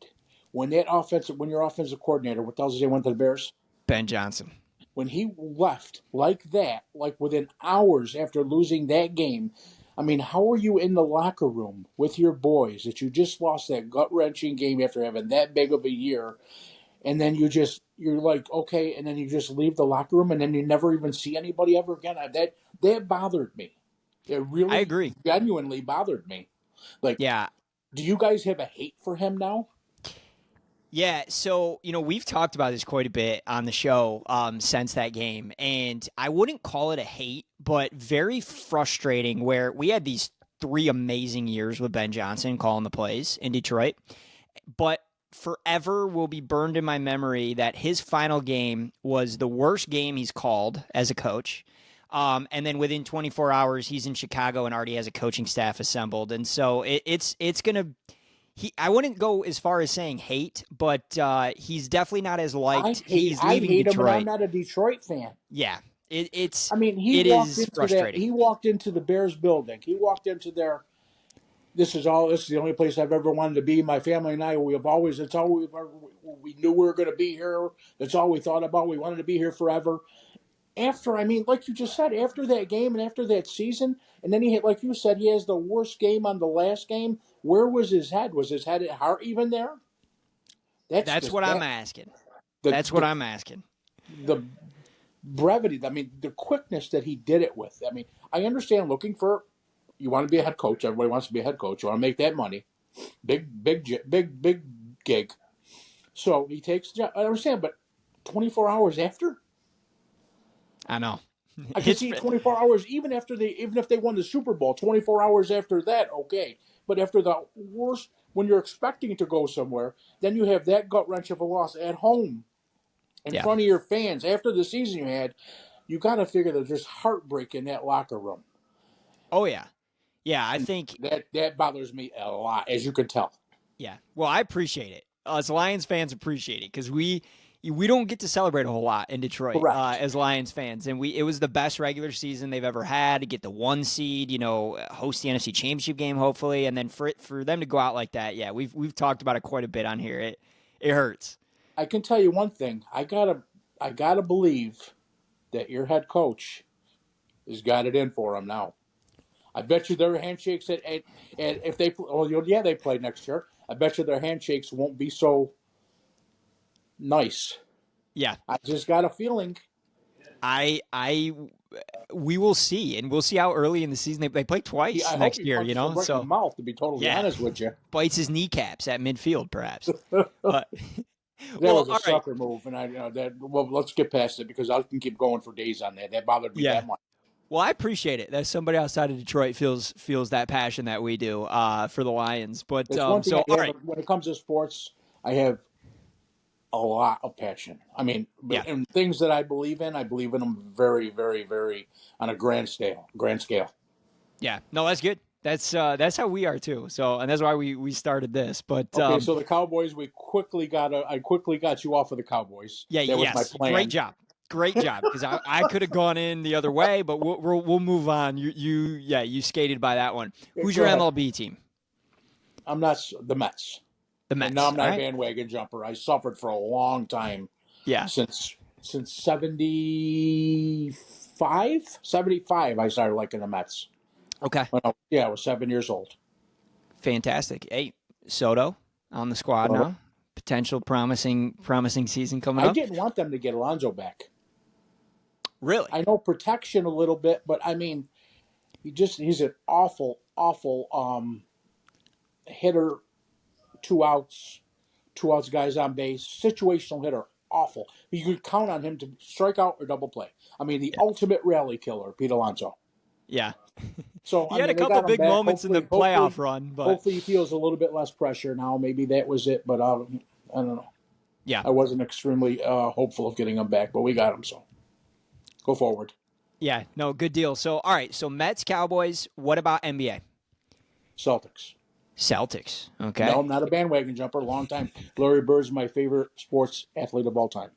when your offensive coordinator, what the hell did he went to the Bears? Ben Johnson. When he left like that, like within hours after losing that game. I mean, how are you in the locker room with your boys that you just lost that gut wrenching game after having that big of a year, and then you're like, okay, and then you just leave the locker room and then you never even see anybody ever again? That bothered me. It I really agree. genuinely bothered me. Like, Yeah. do you guys have a hate for him now? Yeah, so we've talked about this quite a bit on the show since that game, and I wouldn't call it a hate, but very frustrating. Where we had these 3 amazing years with Ben Johnson calling the plays in Detroit, but forever will be burned in my memory that his final game was the worst game he's called as a coach. And then within 24 hours, he's in Chicago and already has a coaching staff assembled, and so it's gonna. I wouldn't go as far as saying hate, but he's definitely not as liked. He's I leaving hate him, and I'm Detroit. not a Detroit fan. Yeah, it's I mean, it is he frustrating. walked into the Bears building. He walked into their. This is the only place I've ever wanted to be. My family and I, it's all we knew we were going to be here. That's all we thought about. We wanted to be here forever. I mean, like you just said, after that game and after that season, and then like you said, he has the worst game on the last game. Where was his head? Was his heart even there? That's That's just what I'm that. asking. The, That's what the, I'm asking. the brevity, I mean, the quickness that he did it with. I mean, I understand you want to be a head coach. Everybody wants to be a head coach. You want to make that money. Big gig. So he takes the job. I understand, but 24 hours after? I know. I can see 24 hours, even if they won the Super Bowl, 24 hours after that, okay. But after the worst, when you're expecting to go somewhere, then you have that gut wrench of a loss at home in Yeah. front of your fans after the season you had. You got to figure that there's heartbreak in that locker room. Oh yeah. Yeah, I And think. that bothers me a lot, as you can tell. Yeah. Well, I appreciate it. Us Lions fans appreciate it because we don't get to celebrate a whole lot in Detroit Correct. as Lions fans, and it was the best regular season they've ever had to get the 1 seed, host the NFC Championship game hopefully, and then for them to go out like that, yeah, we've talked about it quite a bit on here. It hurts. I can tell you one thing. I gotta believe that your head coach has got it in for him now. I bet you their handshakes if they they play next year. I bet you their handshakes won't be so nice. Yeah, I just got a feeling. I we will see, and we'll see how early in the season they play twice I hope next he year. punches him right in the So mouth. To be totally yeah, honest with you, bites his kneecaps at midfield perhaps. that But was well, a all right, sucker move, and let's get past it because I can keep going for days on that. That bothered me yeah. that much. Well, I appreciate it that somebody outside of Detroit feels that passion that we do for the Lions. But It's one thing so I all have right, when it comes to sports. I have a lot of passion. I mean, yeah, and things that I believe in them very, very, very on a grand scale. yeah. No, that's good. That's how we are too. So, and that's why we started this. But Okay, so the Cowboys, I quickly got you off of the Cowboys. yeah, That was my yes, great plan. job, great job. Because I could have gone in the other way, but we'll move on. You skated by that one. Who's Go your ahead. MLB team? I'm not the Mets, The and no, Mets. I'm All not a right. bandwagon jumper. I suffered for a long time Yeah. since 75. I started liking the Mets. Okay. I was 7 years old. Fantastic. Hey, Soto on the squad So now. Potential promising season coming I up. didn't want them to get Alonso back. Really? I know protection a little bit, but I mean, he's an awful hitter. 2 outs, guys on base, situational hitter, awful. You could count on him to strike out or double play. I mean, the ultimate rally killer, Pete Alonso. Yeah. So, He I had a mean, they couple got him big back. moments in the playoff run, but Hopefully he feels a little bit less pressure now. Maybe that was it, but I don't know. yeah. I wasn't extremely hopeful of getting him back, but we got him, so go forward. Yeah, no, good deal. So, all right, so Mets, Cowboys, what about NBA? Celtics. Celtics, okay. No, I'm not a bandwagon jumper. Long time. Larry Bird's my favorite sports athlete of all time.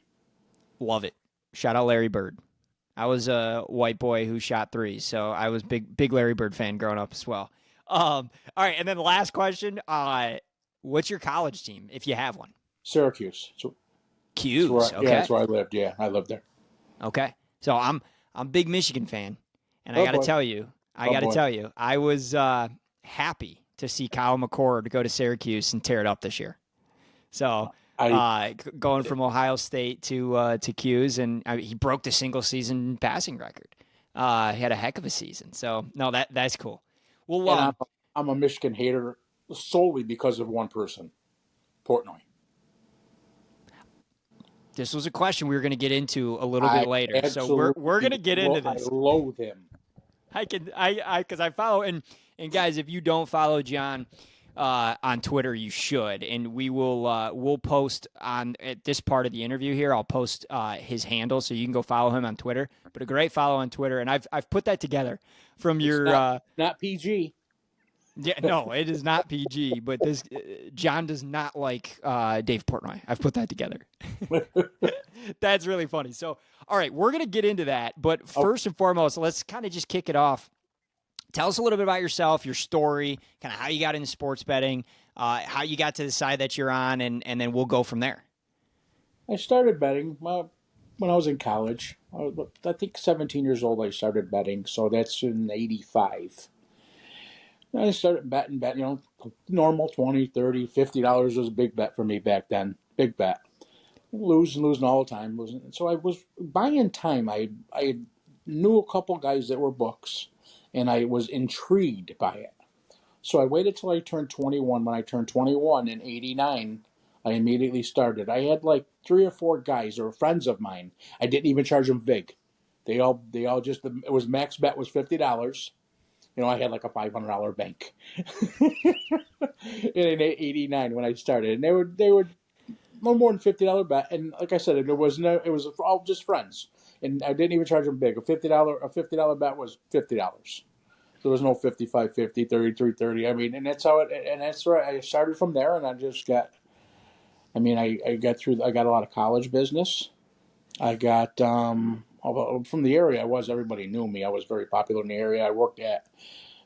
Love it. Shout out Larry Bird. I was a white boy who shot threes, so I was big Larry Bird fan growing up as well. All right, and then the last question, what's your college team, if you have one? Syracuse. Q's, That's okay. where I lived. Yeah, I lived there. Okay. So I'm a big Michigan fan, and I Oh, got to boy. tell you, I was happy to see Kyle McCord go to Syracuse and tear it up this year. So going from Ohio State to Q's, and he broke the single season passing record. He had a heck of a season. So no, that's cool. Well, And I'm a Michigan hater solely because of one person, Portnoy. This was a question we were going to get into a little bit later, so we're going to get into this. I loathe him. Because I follow, and guys, if you don't follow John on Twitter, you should, and we'll post at this part of the interview here. I'll post his handle so you can go follow him on Twitter. But a great follow on Twitter, and I've put that together from your not PG. Yeah, no, it is not PG, but this John does not like Dave Portnoy. I've put that together. That's really funny. So, all right, we're going to get into that. But first and foremost, let's kind of just kick it off. Tell us a little bit about yourself, your story, kind of how you got into sports betting, how you got to the side that you're on, and then we'll go from there. I started betting when I was in college. I think 17 years old I started betting, so that's in 85. I started betting, normal $20, $30, $50 was a big bet for me back then. Big bet. Losing all the time. So I was buying time. I knew a couple guys that were books, and I was intrigued by it. So I waited till I turned 21. When I turned 21 in 89, I immediately started. I had like 3 or 4 guys or friends of mine. I didn't even charge them vig. They all just, it was max bet was $50. I had like a $500 bank in 89 when I started, and they were no more than $50 bet. And like I said, it was all just friends, and I didn't even charge them big. A $50 bet was $50. There was no 55, 50, 33, 30. I mean, and that's how and that's right. I started from there, and I just got. I mean, I got through. I got a lot of college business. I got from the area. Everybody knew me. I was very popular in the area. I worked at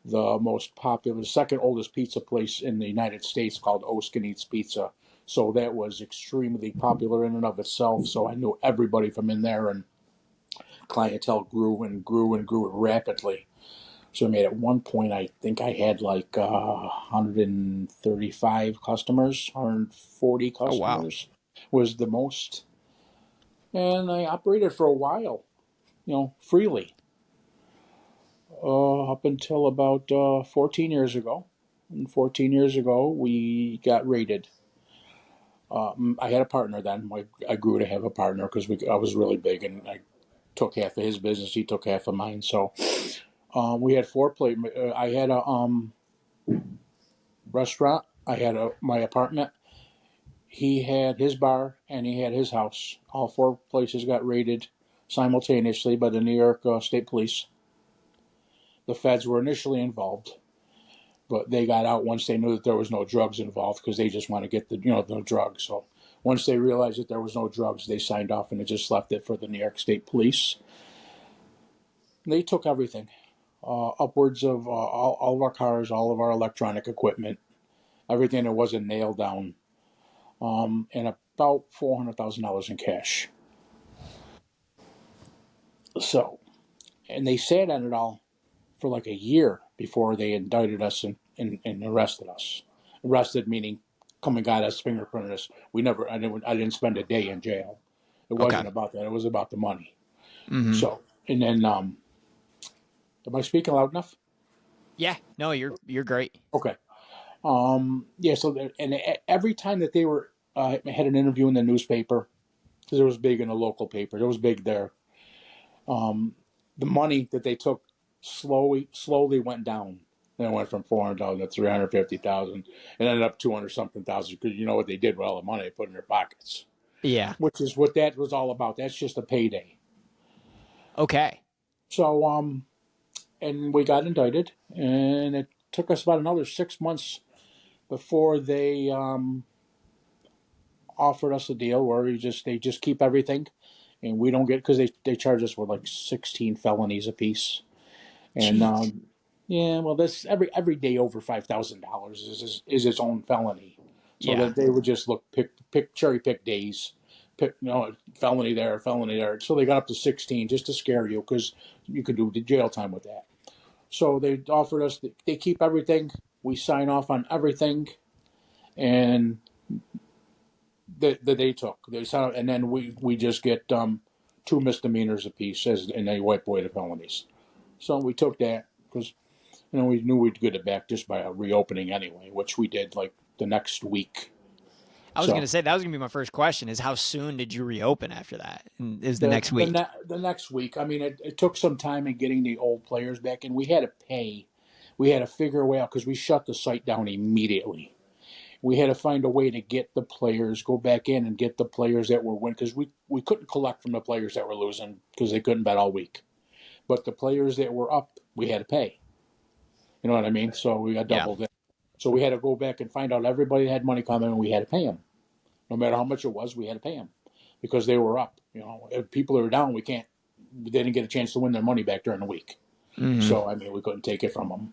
the most popular, second oldest pizza place in the United States called Oskin Eats Pizza. So that was extremely popular in and of itself. So I knew everybody from in there, and clientele grew and grew and grew rapidly. So I made at one point, I think I had like 135 customers, 140 customers was the most. And I operated for a while, freely. Up until about 14 years ago. And 14 years ago, we got raided. I had a partner then. I grew to have a partner because I was really big, and I took half of his business. He took half of mine. So we had 4 places. I had a restaurant. I had my apartment. He had his bar, and he had his house. All 4 places got raided simultaneously by the New York State Police. The feds were initially involved, but they got out once they knew that there was no drugs involved, because they just want to get the drugs. So once they realized that there was no drugs, they signed off, and they just left it for the New York State Police. They took everything, upwards of all of our cars, all of our electronic equipment, everything that wasn't nailed down, and about $400,000 in cash. So, and they sat on it all for like a year before they indicted us and arrested us. Arrested meaning come and got us, fingerprinted us. I didn't spend a day in jail. It wasn't about that. It was about the money. Mm-hmm. So, and then, am I speaking loud enough? Yeah, no, you're great. Okay. Yeah. So, and every time that they had an interview in the newspaper, because it was big in the local paper. It was big there. The money that they took slowly went down. Then it went from 400,000 to 350,000, and ended up 200 something thousand. Because you know what they did with all the money they put in their pockets, Yeah. which is what that was all about. That's just a payday. Okay. So and we got indicted, and it took us about another 6 months before they offered us a deal where they just keep everything, and we don't get, because they charge us with like 16 felonies apiece. And Jeez. yeah, well, this every day over $5,000 is its own felony. So Yeah. that they would just pick cherry pick days, pick felony there, felony there. So they got up to 16 just to scare you, because you could do the jail time with that. So they offered us, they keep everything. We sign off on everything, and that they took. They sign, and then we just get two misdemeanors apiece, and they wipe away the felonies. So we took that because we knew we'd get it back just by a reopening anyway, which we did like the next week. I was So going to say, that was going to be my first question, is how soon did you reopen after that? And is the next week? The next week. I mean, it took some time in getting the old players back, and we had to pay. We had to figure a way out because we shut the site down immediately. We had to find a way to get the players, go back in and get the players that were winning, because we couldn't collect from the players that were losing because they couldn't bet all week. But the players that were up, we had to pay. You know what I mean? So we got doubled. So we had to go back and find out everybody that had money coming, and we had to pay them. No matter how much it was, we had to pay them because they were up. If people are down, they didn't get a chance to win their money back during the week. Mm-hmm. So I mean, we couldn't take it from them.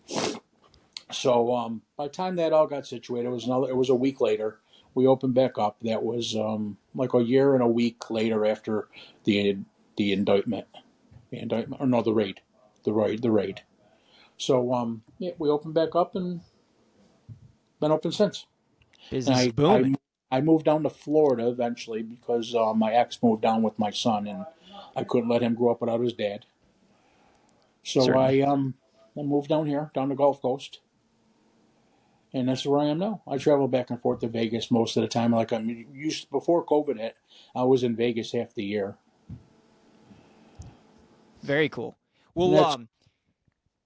So by the time that all got situated, it was a week later. We opened back up. That was like a year and a week later after the indictment. The raid. The raid. So we opened back up and been open since. Business is And booming. I moved down to Florida eventually because my ex moved down with my son, and I couldn't let him grow up without his dad. So Certainly. I moved down here, down the Gulf Coast, and that's where I am now. I travel back and forth to Vegas most of the time. Like I'm used before COVID hit, I was in Vegas half the year. Very cool. Well,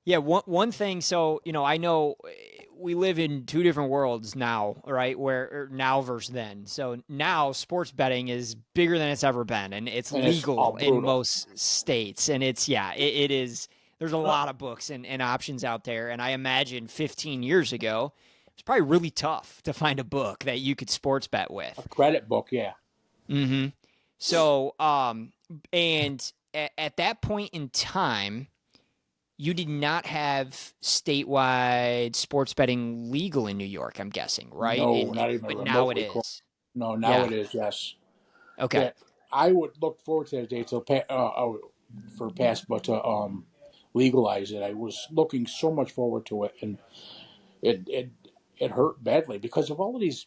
yeah, one thing. So I know we live in two different worlds now, right? Where now versus then. So now sports betting is bigger than it's ever been, and it's legal in most states. And it is. There's a lot of books and options out there. And I imagine 15 years ago, it's probably really tough to find a book that you could sports bet with. A credit book, yeah. Mm-hmm. So, and at that point in time, you did not have statewide sports betting legal in New York, I'm guessing, right? No, not even but remotely. Now it is. No, now it is, yes. Okay. Yeah, I would look forward to that day for PASPA to legalize it. I was looking so much forward to it, and it hurt badly because of all of these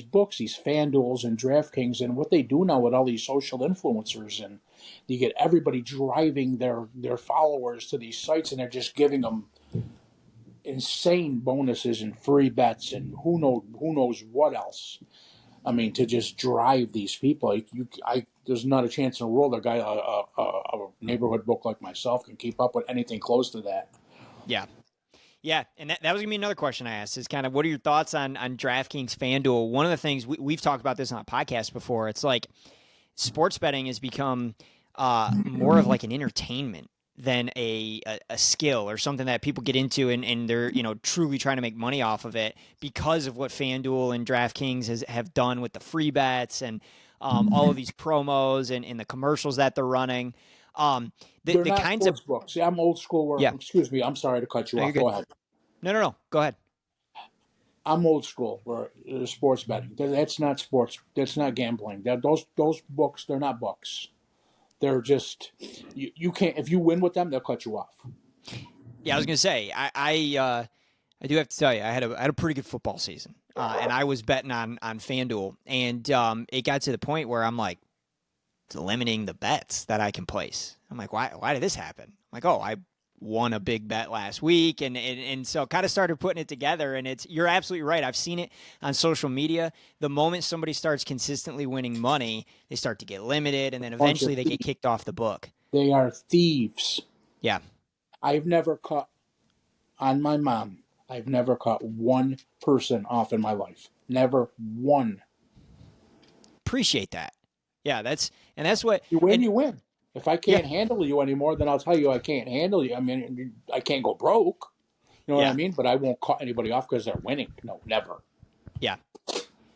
books, these FanDuels and DraftKings, and what they do now with all these social influencers, and you get everybody driving their followers to these sites, and they're just giving them insane bonuses and free bets and who knows what else. I mean, to just drive these people, there's not a chance in the world a neighborhood book like myself can keep up with anything close to that. Yeah. Yeah, and that was going to be another question I asked is kind of what are your thoughts on DraftKings, FanDuel? One of the things, we've talked about this on a podcast before, it's like sports betting has become more of like an entertainment than a skill or something that people get into and they're truly trying to make money off of it because of what FanDuel and DraftKings have done with the free bets and all of these promos and the commercials that they're running. They're not kinds sports books. See, I'm old school. Yeah. Excuse me. I'm sorry to cut you off. Go ahead. No. Go ahead. I'm old school. Where sports betting. That's not sports. That's not gambling. Those books. They're not books. They're just you can't. If you win with them, they'll cut you off. Yeah, I was gonna say I do have to tell you I had a pretty good football season, and I was betting on FanDuel, and it got to the point where I'm like, it's limiting the bets that I can place. I'm like, why did this happen? I'm like, I won a big bet last week, and so kind of started putting it together. And you're absolutely right. I've seen it on social media. The moment somebody starts consistently winning money, they start to get limited, and then eventually they get kicked off the book. They are thieves. Yeah. I've never caught, on my mom, I've never caught one person off in my life. Never one. Appreciate that. Yeah, that's what You win, and, you win. If I can't handle you anymore, then I'll tell you I can't handle you. I mean, I can't go broke. You know what I mean? But I won't cut anybody off because they're winning. No, never. Yeah.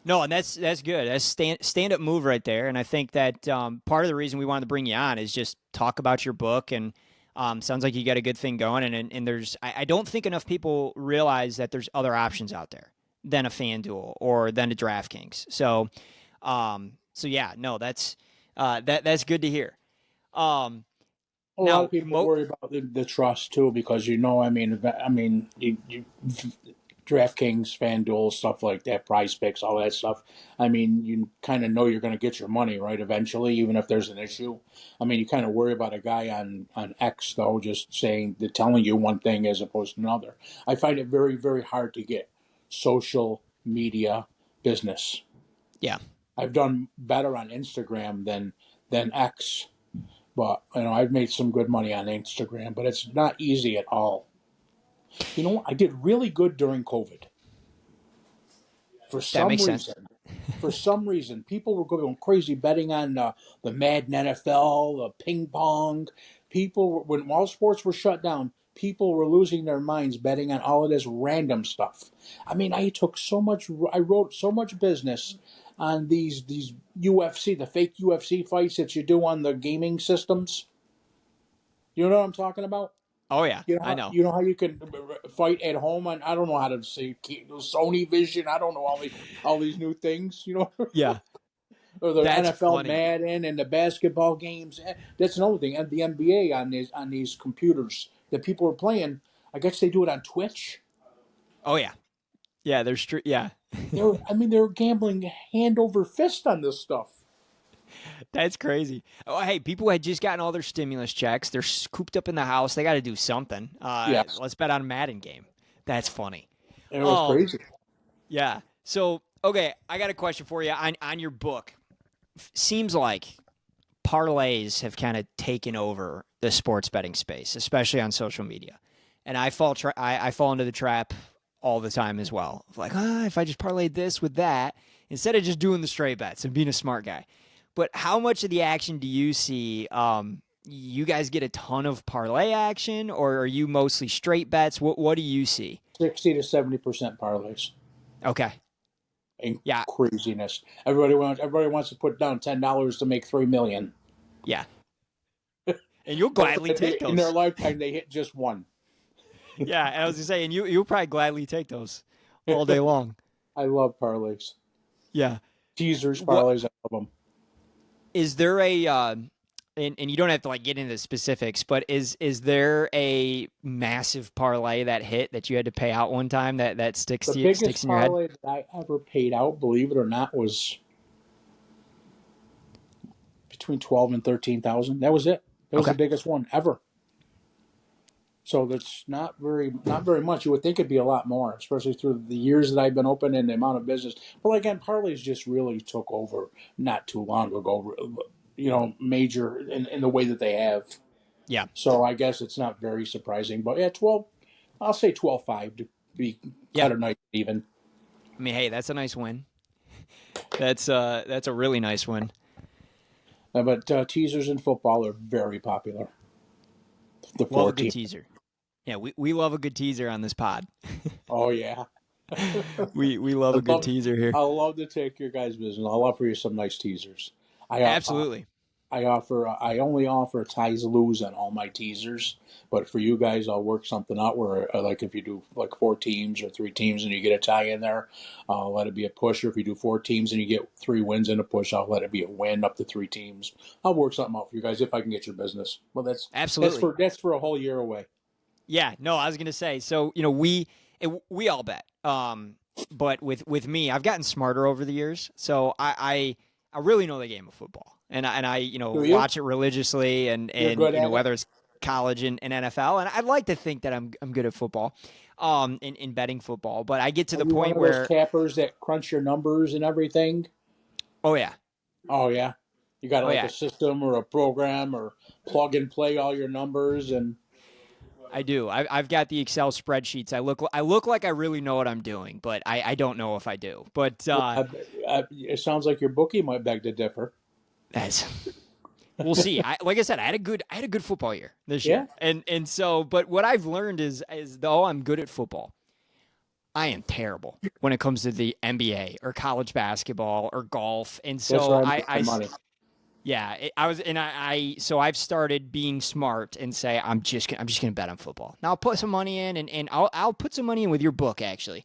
No, and that's good. That's stand up move right there. And I think that part of the reason we wanted to bring you on is just talk about your book. And sounds like you got a good thing going. And there's I don't think enough people realize that there's other options out there than a FanDuel or than a DraftKings. So yeah, no, that's that's good to hear. A lot of people worry about the trust too, because I mean, you DraftKings, FanDuel, stuff like that, Prize Picks, all that stuff. I mean, you kind of know you're going to get your money right eventually, even if there's an issue. I mean, you kind of worry about a guy on X though, just telling you one thing as opposed to another. I find it very, very hard to get social media business. Yeah, I've done better on Instagram than X. But, I've made some good money on Instagram, but it's not easy at all. I did really good during COVID. For some reason, people were going crazy betting on the Madden NFL, the ping pong. When all sports were shut down, people were losing their minds betting on all of this random stuff. I mean, I wrote so much business on these UFC, the fake UFC fights that you do on the gaming systems. You know what I'm talking about? Oh yeah, I know. You know how you can fight at home on, I don't know how to say, Sony Vision. I don't know all these new things. Yeah, or the that's NFL funny. Madden and the basketball games. That's another thing. And the NBA on these computers that people are playing. I guess they do it on Twitch. Oh yeah, yeah. Yeah. They're gambling hand over fist on this stuff. That's crazy. Oh, hey, people had just gotten all their stimulus checks. They're cooped up in the house. They got to do something. Yes. Let's bet on a Madden game. That's funny. It was crazy. Yeah. So, okay, I got a question for you on your book. Seems like parlays have kind of taken over the sports betting space, especially on social media. And I fall into the trap all the time as well. Like, if I just parlayed this with that, instead of just doing the straight bets and being a smart guy. But how much of the action do you see? You guys get a ton of parlay action, or are you mostly straight bets? What do you see? 60 to 70% parlays. Okay. Yeah. Craziness. Everybody wants to put down $10 to make $3 million. Yeah. And you'll gladly take those. In their lifetime, they hit just one. Yeah, and I was just saying, you'll probably gladly take those all day long. I love parlays. Yeah. Teasers, parlays, I love them. Is there a and you don't have to get into the specifics, but is there a massive parlay that hit that you had to pay out one time that sticks in your head? The biggest parlay that I ever paid out, believe it or not, was between 12 and 13,000. That was it. That was the biggest one ever. So that's not very much. You would think it'd be a lot more, especially through the years that I've been open and the amount of business. But again, parlays just really took over not too long ago. Major in the way that they have. Yeah. So I guess it's not very surprising. But yeah, 12. I'll say 12.5 to be cut or nice even. I mean, hey, that's a nice win. That's a really nice win. But teasers in football are very popular. Love a good teaser. Yeah, we love a good teaser on this pod. Oh, yeah. we love a good teaser here. I love to take your guys' business. I'll offer you some nice teasers. Absolutely. I only offer ties lose on all my teasers, but for you guys, I'll work something out where, if you do 4 teams or 3 teams and you get a tie in there, I'll let it be a push. Or if you do 4 teams and you get 3 wins in a push, I'll let it be a win up to 3 teams. I'll work something out for you guys if I can get your business. Well, absolutely that's for a whole year away. Yeah, no, I was gonna say. So we all bet, but with me, I've gotten smarter over the years. So I really know the game of football. And I watch it religiously and whether it's college and NFL, and I'd like to think that I'm good at football, in betting football. But I get to Are the you one point of those where, cappers that crunch your numbers and everything? oh yeah, Oh yeah, you got oh like yeah, a system or a program or plug and play all your numbers and. I do. I've got the Excel spreadsheets. I look like I really know what I'm doing, but I don't know if I do. But It sounds like your bookie might beg to differ. that's we'll see. Like I said, I had a good football year this Yeah. year, and so, but what I've learned is though I'm good at football, I am terrible when it comes to the NBA or college basketball or golf, and That's so where I make my money. yeah, so I've started being smart and say I'm just gonna bet on football. Now I'll put some money in, and I'll put some money in with your book actually,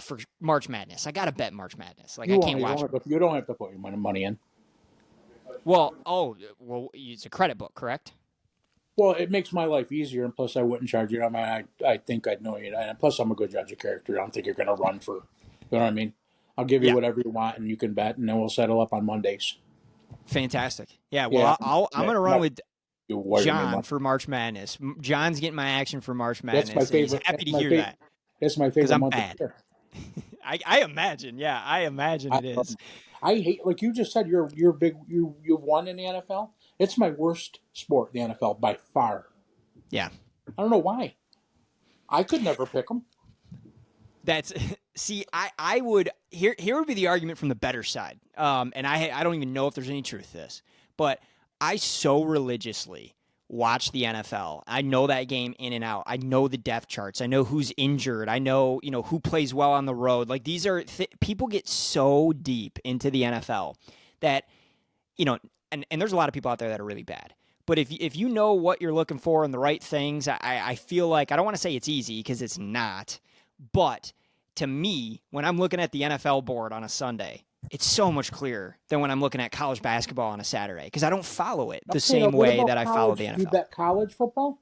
for March Madness. I gotta bet March Madness. Like You I won't. can't You watch. don't have to put your money in. Well, it's a credit book, correct? Well, it makes my life easier, and plus I wouldn't charge you. I mean, I think I'd know you, and plus I'm a good judge of character. I don't think you're going to run for. You know what I mean? I'll give you Yeah, whatever you want, and you can bet, and then we'll settle up on Mondays. fantastic. Yeah, Yeah, well, I'm gonna I'm run not with you wire me John money. for March Madness. John's getting my action for March That's my Madness, and he's favorite. happy to hear that That's my because favorite I'm month of bad. the year. I imagine. Yeah, I imagine I, it is. um, I hate like you just said. You're big. You've won in the NFL. It's my worst sport, the NFL, by far. Yeah. I don't know why. I could never pick them. That's see, I would here would be the argument from the better side. And I don't even know if there's any truth to this, but I so religiously watch the NFL. I know that game in and out. I know the depth charts. I know who's injured. I know who plays well on the road. Like these are people get so deep into the NFL that and there's a lot of people out there that are really bad. But if you know what you're looking for and the right things, I feel like I don't want to say it's easy because it's not. But to me, when I'm looking at the NFL board on a Sunday, it's so much clearer than when I'm looking at college basketball on a Saturday because I don't follow it the Okay, now same what way about that I follow college? the You NFL. bet college football?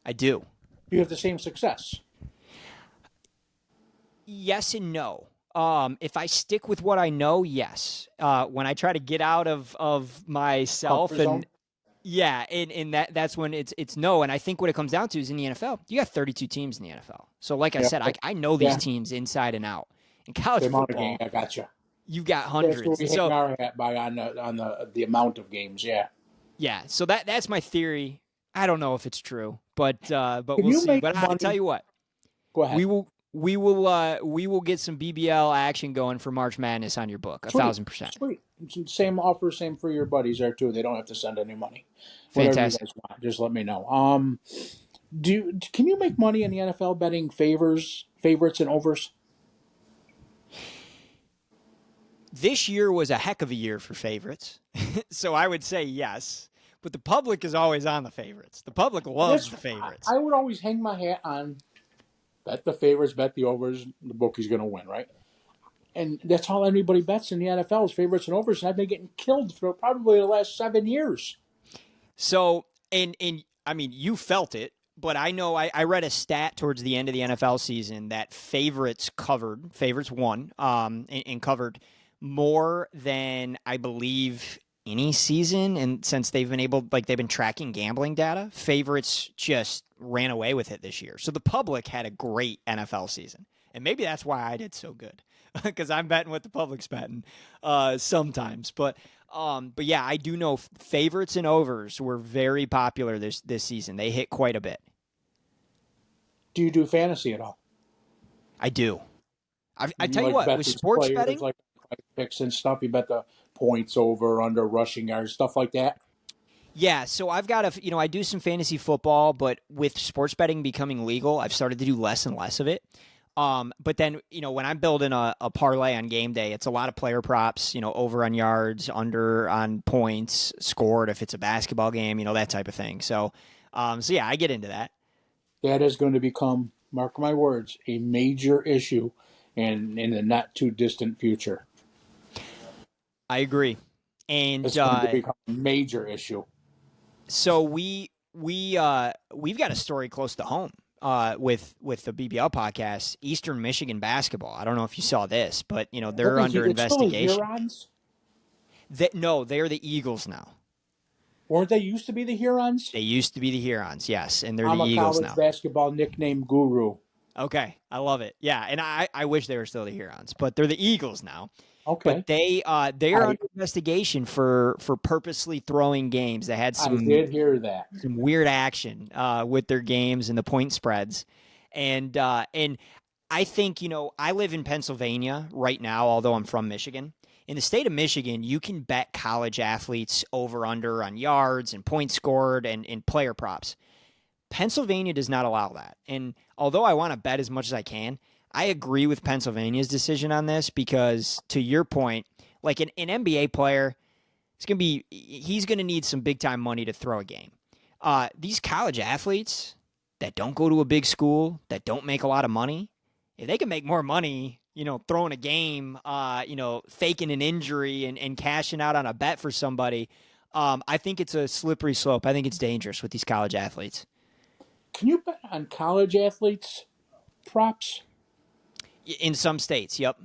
I do. You have the same success. Yes and no. If I stick with what I know, yes. When I try to get out of myself Comfort zone. yeah, and that's when it's no. And I think what it comes down to is in the NFL, you got 32 teams in the NFL. So like I Yeah, said, I know these yeah. teams inside and out. In college The amount of games. football, I got you. you've got That's where hundreds. we And hang so our hat by on the amount of games. Yeah. yeah, so that's my theory. I don't know if it's true, but Can we'll you see. make But I tell money? you what, Go ahead. we will get some BBL action going for March Madness on your book, Sweet, 1,000%. sweet. Same offer, same for your buddies there too. They don't have to send any money. Whatever you Fantastic. guys want, just let me know. Can you make money in the NFL betting favorites, and overs? This year was a heck of a year for favorites, so I would say yes. But the public is always on the favorites. The public loves the favorites. I would always hang my hat on bet the favorites, bet the overs. The bookie's going to win, right? And that's all anybody bets in the NFL is favorites and overs. And I've been getting killed for probably the last 7 years. So, and I mean, you felt it, but I know I read a stat towards the end of the NFL season that favorites won, and covered more than I believe any season. And since they've been tracking gambling data, favorites just ran away with it this year. So the public had a great NFL season. And maybe that's why I did so good because I'm betting what the public's betting sometimes. But yeah, I do know favorites and overs were very popular this season. They hit quite a bit. Do you do fantasy at all? I do. I tell you Like what, bet with these sports players, betting, like picks and stuff. You bet the points over, under, rushing yards, stuff like that. yeah. So I've got I do some fantasy football, but with sports betting becoming legal, I've started to do less and less of it. But then, when I'm building a parlay on game day, it's a lot of player props, over on yards, under on points scored if it's a basketball game, that type of thing. So yeah, I get into that. That is going to become, mark my words, a major issue in the not too distant future. I agree. And It's going to become a major issue. so we've got a story close to home. With the BBL podcast, Eastern Michigan basketball. I don't know if you saw this, but they're under investigation. Hurons? No, they're the Eagles now. Weren't they used to be the Hurons? They used to be the Hurons, yes, and they're I'm the a Eagles college now. basketball nickname guru. Okay, I love it. Yeah, and I wish they were still the Hurons, but they're the Eagles now. Okay. But they are under investigation for purposely throwing games. They had I some did hear that. weird action with their games and the point spreads, and I think I live in Pennsylvania right now, although I'm from Michigan. In the state of Michigan, you can bet college athletes over under on yards and points scored and player props. Pennsylvania does not allow that. And although I want to bet as much as I can, I agree with Pennsylvania's decision on this because, to your point, like an NBA player, he's going to need some big time money to throw a game. These college athletes that don't go to a big school, that don't make a lot of money, if they can make more money, throwing a game, faking an injury and cashing out on a bet for somebody, I think it's a slippery slope. I think it's dangerous with these college athletes. Can you bet on college athletes props? In some states, yep.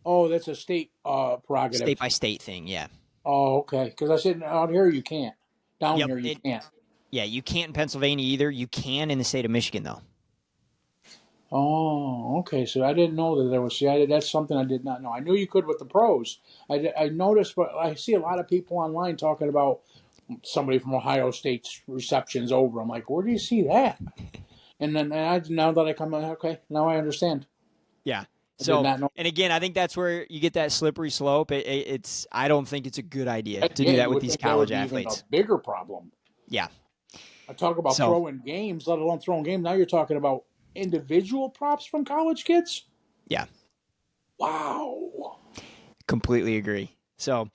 Oh, that's a state prerogative. State by state thing, yeah. Oh, okay. Because I said out here you can't. Down Yep. here you can't. Yeah, you can't in Pennsylvania either. You can in the state of Michigan, though. Oh, okay. So I didn't know that there was. See, that's something I did not know. I knew you could with the pros. I noticed, but I see a lot of people online talking about somebody from Ohio State's receptions over. I'm like, where do you see that? And then now that I come, okay, now I understand. Yeah. I did not know. And again, I think that's where you get that slippery slope. I don't think it's a good idea to do that with these college athletes. Even a bigger problem. Yeah. I talk about throwing games, let alone throwing games. Now you're talking about individual props from college kids? Yeah. Wow. Completely agree. So,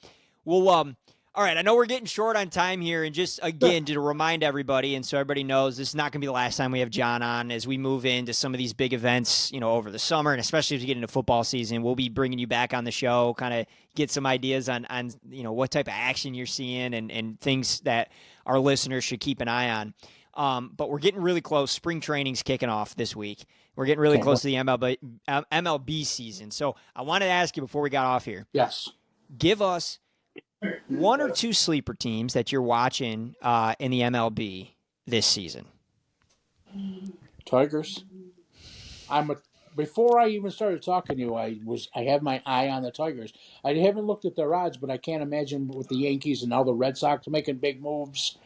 we'll all right, I know we're getting short on time here, and just again to remind everybody, and so everybody knows, this is not going to be the last time we have John on as we move into some of these big events, over the summer, and especially as we get into football season. We'll be bringing you back on the show, kind of get some ideas on what type of action you're seeing and things that our listeners should keep an eye on. But we're getting really close. Spring training's kicking off this week. We're getting really close to the MLB season. So I wanted to ask you before we got off here. Yes. Give us one or two sleeper teams that you're watching in the MLB this season. Tigers. Before I even started talking to you, I have my eye on the Tigers. I haven't looked at their odds, but I can't imagine with the Yankees and now the Red Sox making big moves.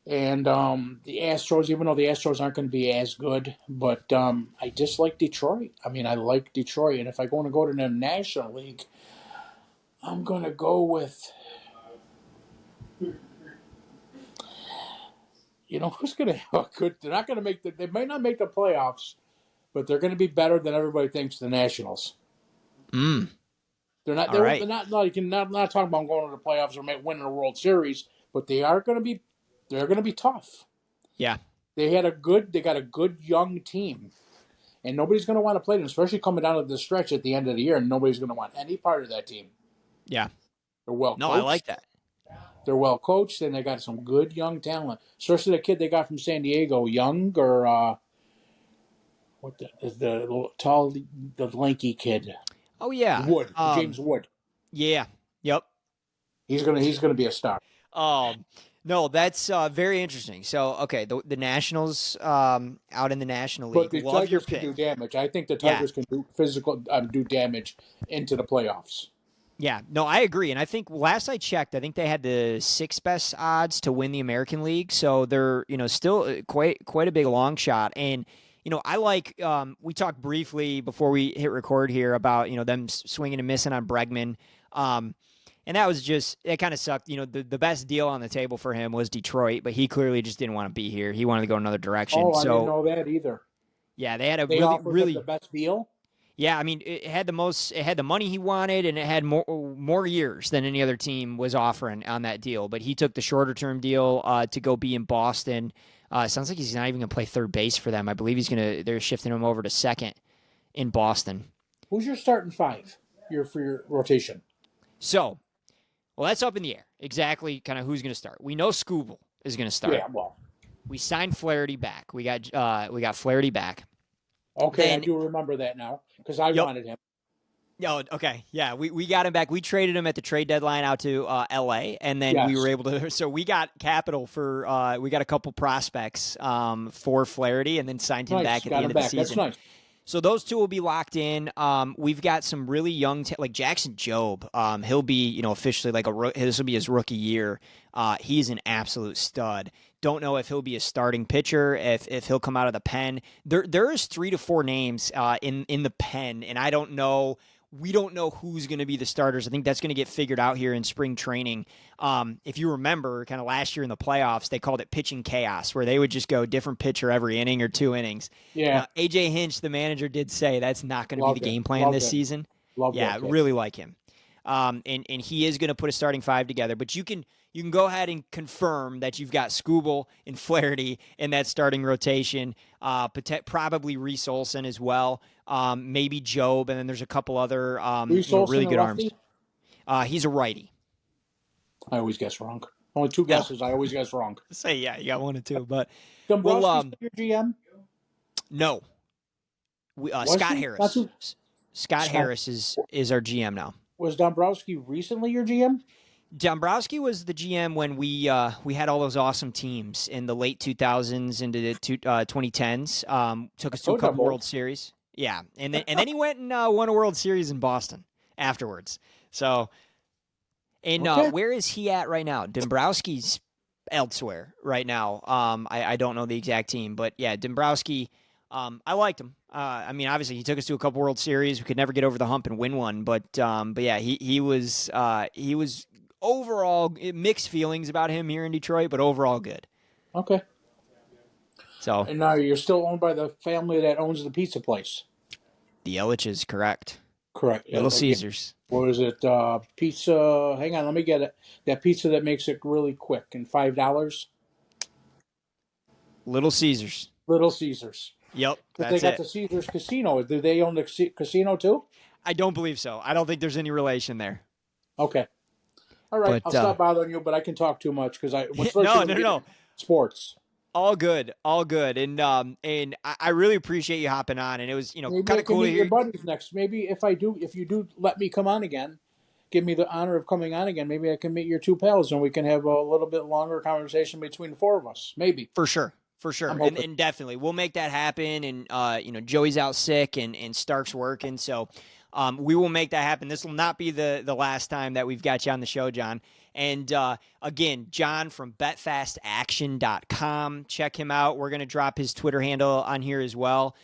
And the Astros, even though the Astros aren't going to be as good, but I just like Detroit. I mean, I like Detroit. And if I want to go to the National League, I'm going to go with, who's going to have a good, they're not going to they might not make the playoffs, but they're going to be better than everybody thinks, the Nationals. They're not, they're not talking about going to the playoffs or winning a World Series, but they're going to be tough. Yeah. They got a good young team. And nobody's going to want to play them, especially coming down to the stretch at the end of the year, and nobody's going to want any part of that team. Yeah. They're well coached. No, I like that. They're well coached, and they got some good young talent. Especially the kid they got from San Diego, Young, or the lanky kid. Oh yeah, Wood, James Wood. Yeah. Yep. He's gonna be a star. No, that's very interesting. So, okay, the Nationals out in the National League. But the Love your Tigers pick. can do damage. I think the Tigers can do damage into the playoffs. Yeah, no, I agree. And I think last I checked, I think they had the sixth best odds to win the American League. So they're, still quite a big long shot. And, I like, we talked briefly before we hit record here about, them swinging and missing on Bregman. And that was it kind of sucked. The best deal on the table for him was Detroit, but he clearly just didn't want to be here. He wanted to go another direction. Oh, I didn't know that either. Yeah, they had they offered the best deal. Yeah, I mean, it had the money he wanted, and it had more years than any other team was offering on that deal. But he took the shorter term deal to go be in Boston. Sounds like he's not even going to play third base for them. I believe they're shifting him over to second in Boston. Who's your starting five? For your rotation. So, well, that's up in the air. Exactly, kind of who's going to start. We know Skubal is going to start. Yeah, well, we signed Flaherty back. We got Flaherty back. Okay, I do remember that now because I wanted him. Oh, okay. Yeah, we got him back. We traded him at the trade deadline out to L.A., and then we were Yes. able to. So we got capital for. We got a couple prospects for Flaherty, and then signed him Nice. back at the Got end him of the back. That's season. nice. So those two will be locked in. We've got some really young, like Jackson Jobe. He'll be, officially like this will be his rookie year. He's an absolute stud. Don't know if he'll be a starting pitcher, if he'll come out of the pen. There is 3 to 4 names in the pen, and I don't know. We don't know who's going to be the starters. I think that's going to get figured out here in spring training. If you remember, kind of last year in the playoffs, they called it pitching chaos, where they would just go different pitcher every inning or 2 innings. Yeah. Now, AJ Hinch, the manager, did say that's not going to be the game plan this season. Love Yeah, that kid. really like him. And he is going to put a starting 5 together. But you can go ahead and confirm that you've got Skubal and Flaherty in that starting rotation. Probably Reese Olson as well. Maybe Jobe, and then there's a couple other Reese Olson, really a good arms. lefty? He's a righty. I always guess wrong. Only 2 guesses. I always guess wrong. Say yeah, you got 1 or 2, but Dombrowski's your GM? no. Scott he? Harris. Scott Harris is our GM now. Was Dombrowski recently your GM? Dombrowski was the GM when we had all those awesome teams in the late 2000s into the 2010s. Took us to a couple World Series. Yeah, and then he went and won a World Series in Boston afterwards. So, and where is he at right now? Dombrowski's elsewhere right now. I don't know the exact team, but yeah, Dombrowski. I liked him. I mean, obviously, he took us to a couple World Series. We could never get over the hump and win one, but yeah, he was overall mixed feelings about him here in Detroit, but overall good. Okay. So, and now you're still owned by the family that owns the pizza place. The Elliches, correct? Correct. Little Caesars. What is it? Pizza. Hang on, let me get it. That pizza that makes it really quick and $5. Little Caesars. Little Caesars. Yep, that's they got the Caesars Casino. Do they own the casino too? I don't believe so. I don't think there's any relation there. Okay. All right. I'll stop bothering you, but I can talk too much because no. Sports. All good. And I really appreciate you hopping on. And it was, kind of cool to hear your buddies next. Maybe if you do let me come on again, give me the honor of coming on again. Maybe I can meet your 2 pals and we can have a little bit longer conversation between the 4 of us. Maybe. For sure. And definitely we'll make that happen. And Joey's out sick and Stark's working, so we will make that happen. This will not be the last time that we've got you on the show, John. And again, John from BetFastAction.com. Check him out. We're going to drop his Twitter handle on here as well.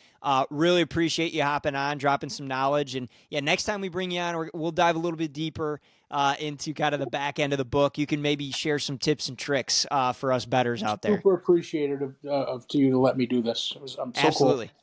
Really appreciate you hopping on, dropping some knowledge. And yeah, next time we bring you on, we'll dive a little bit deeper into kind of the back end of the book. You can maybe share some tips and tricks for us bettors out there. Super appreciated of you to let me do this. I'm so Absolutely. Cool.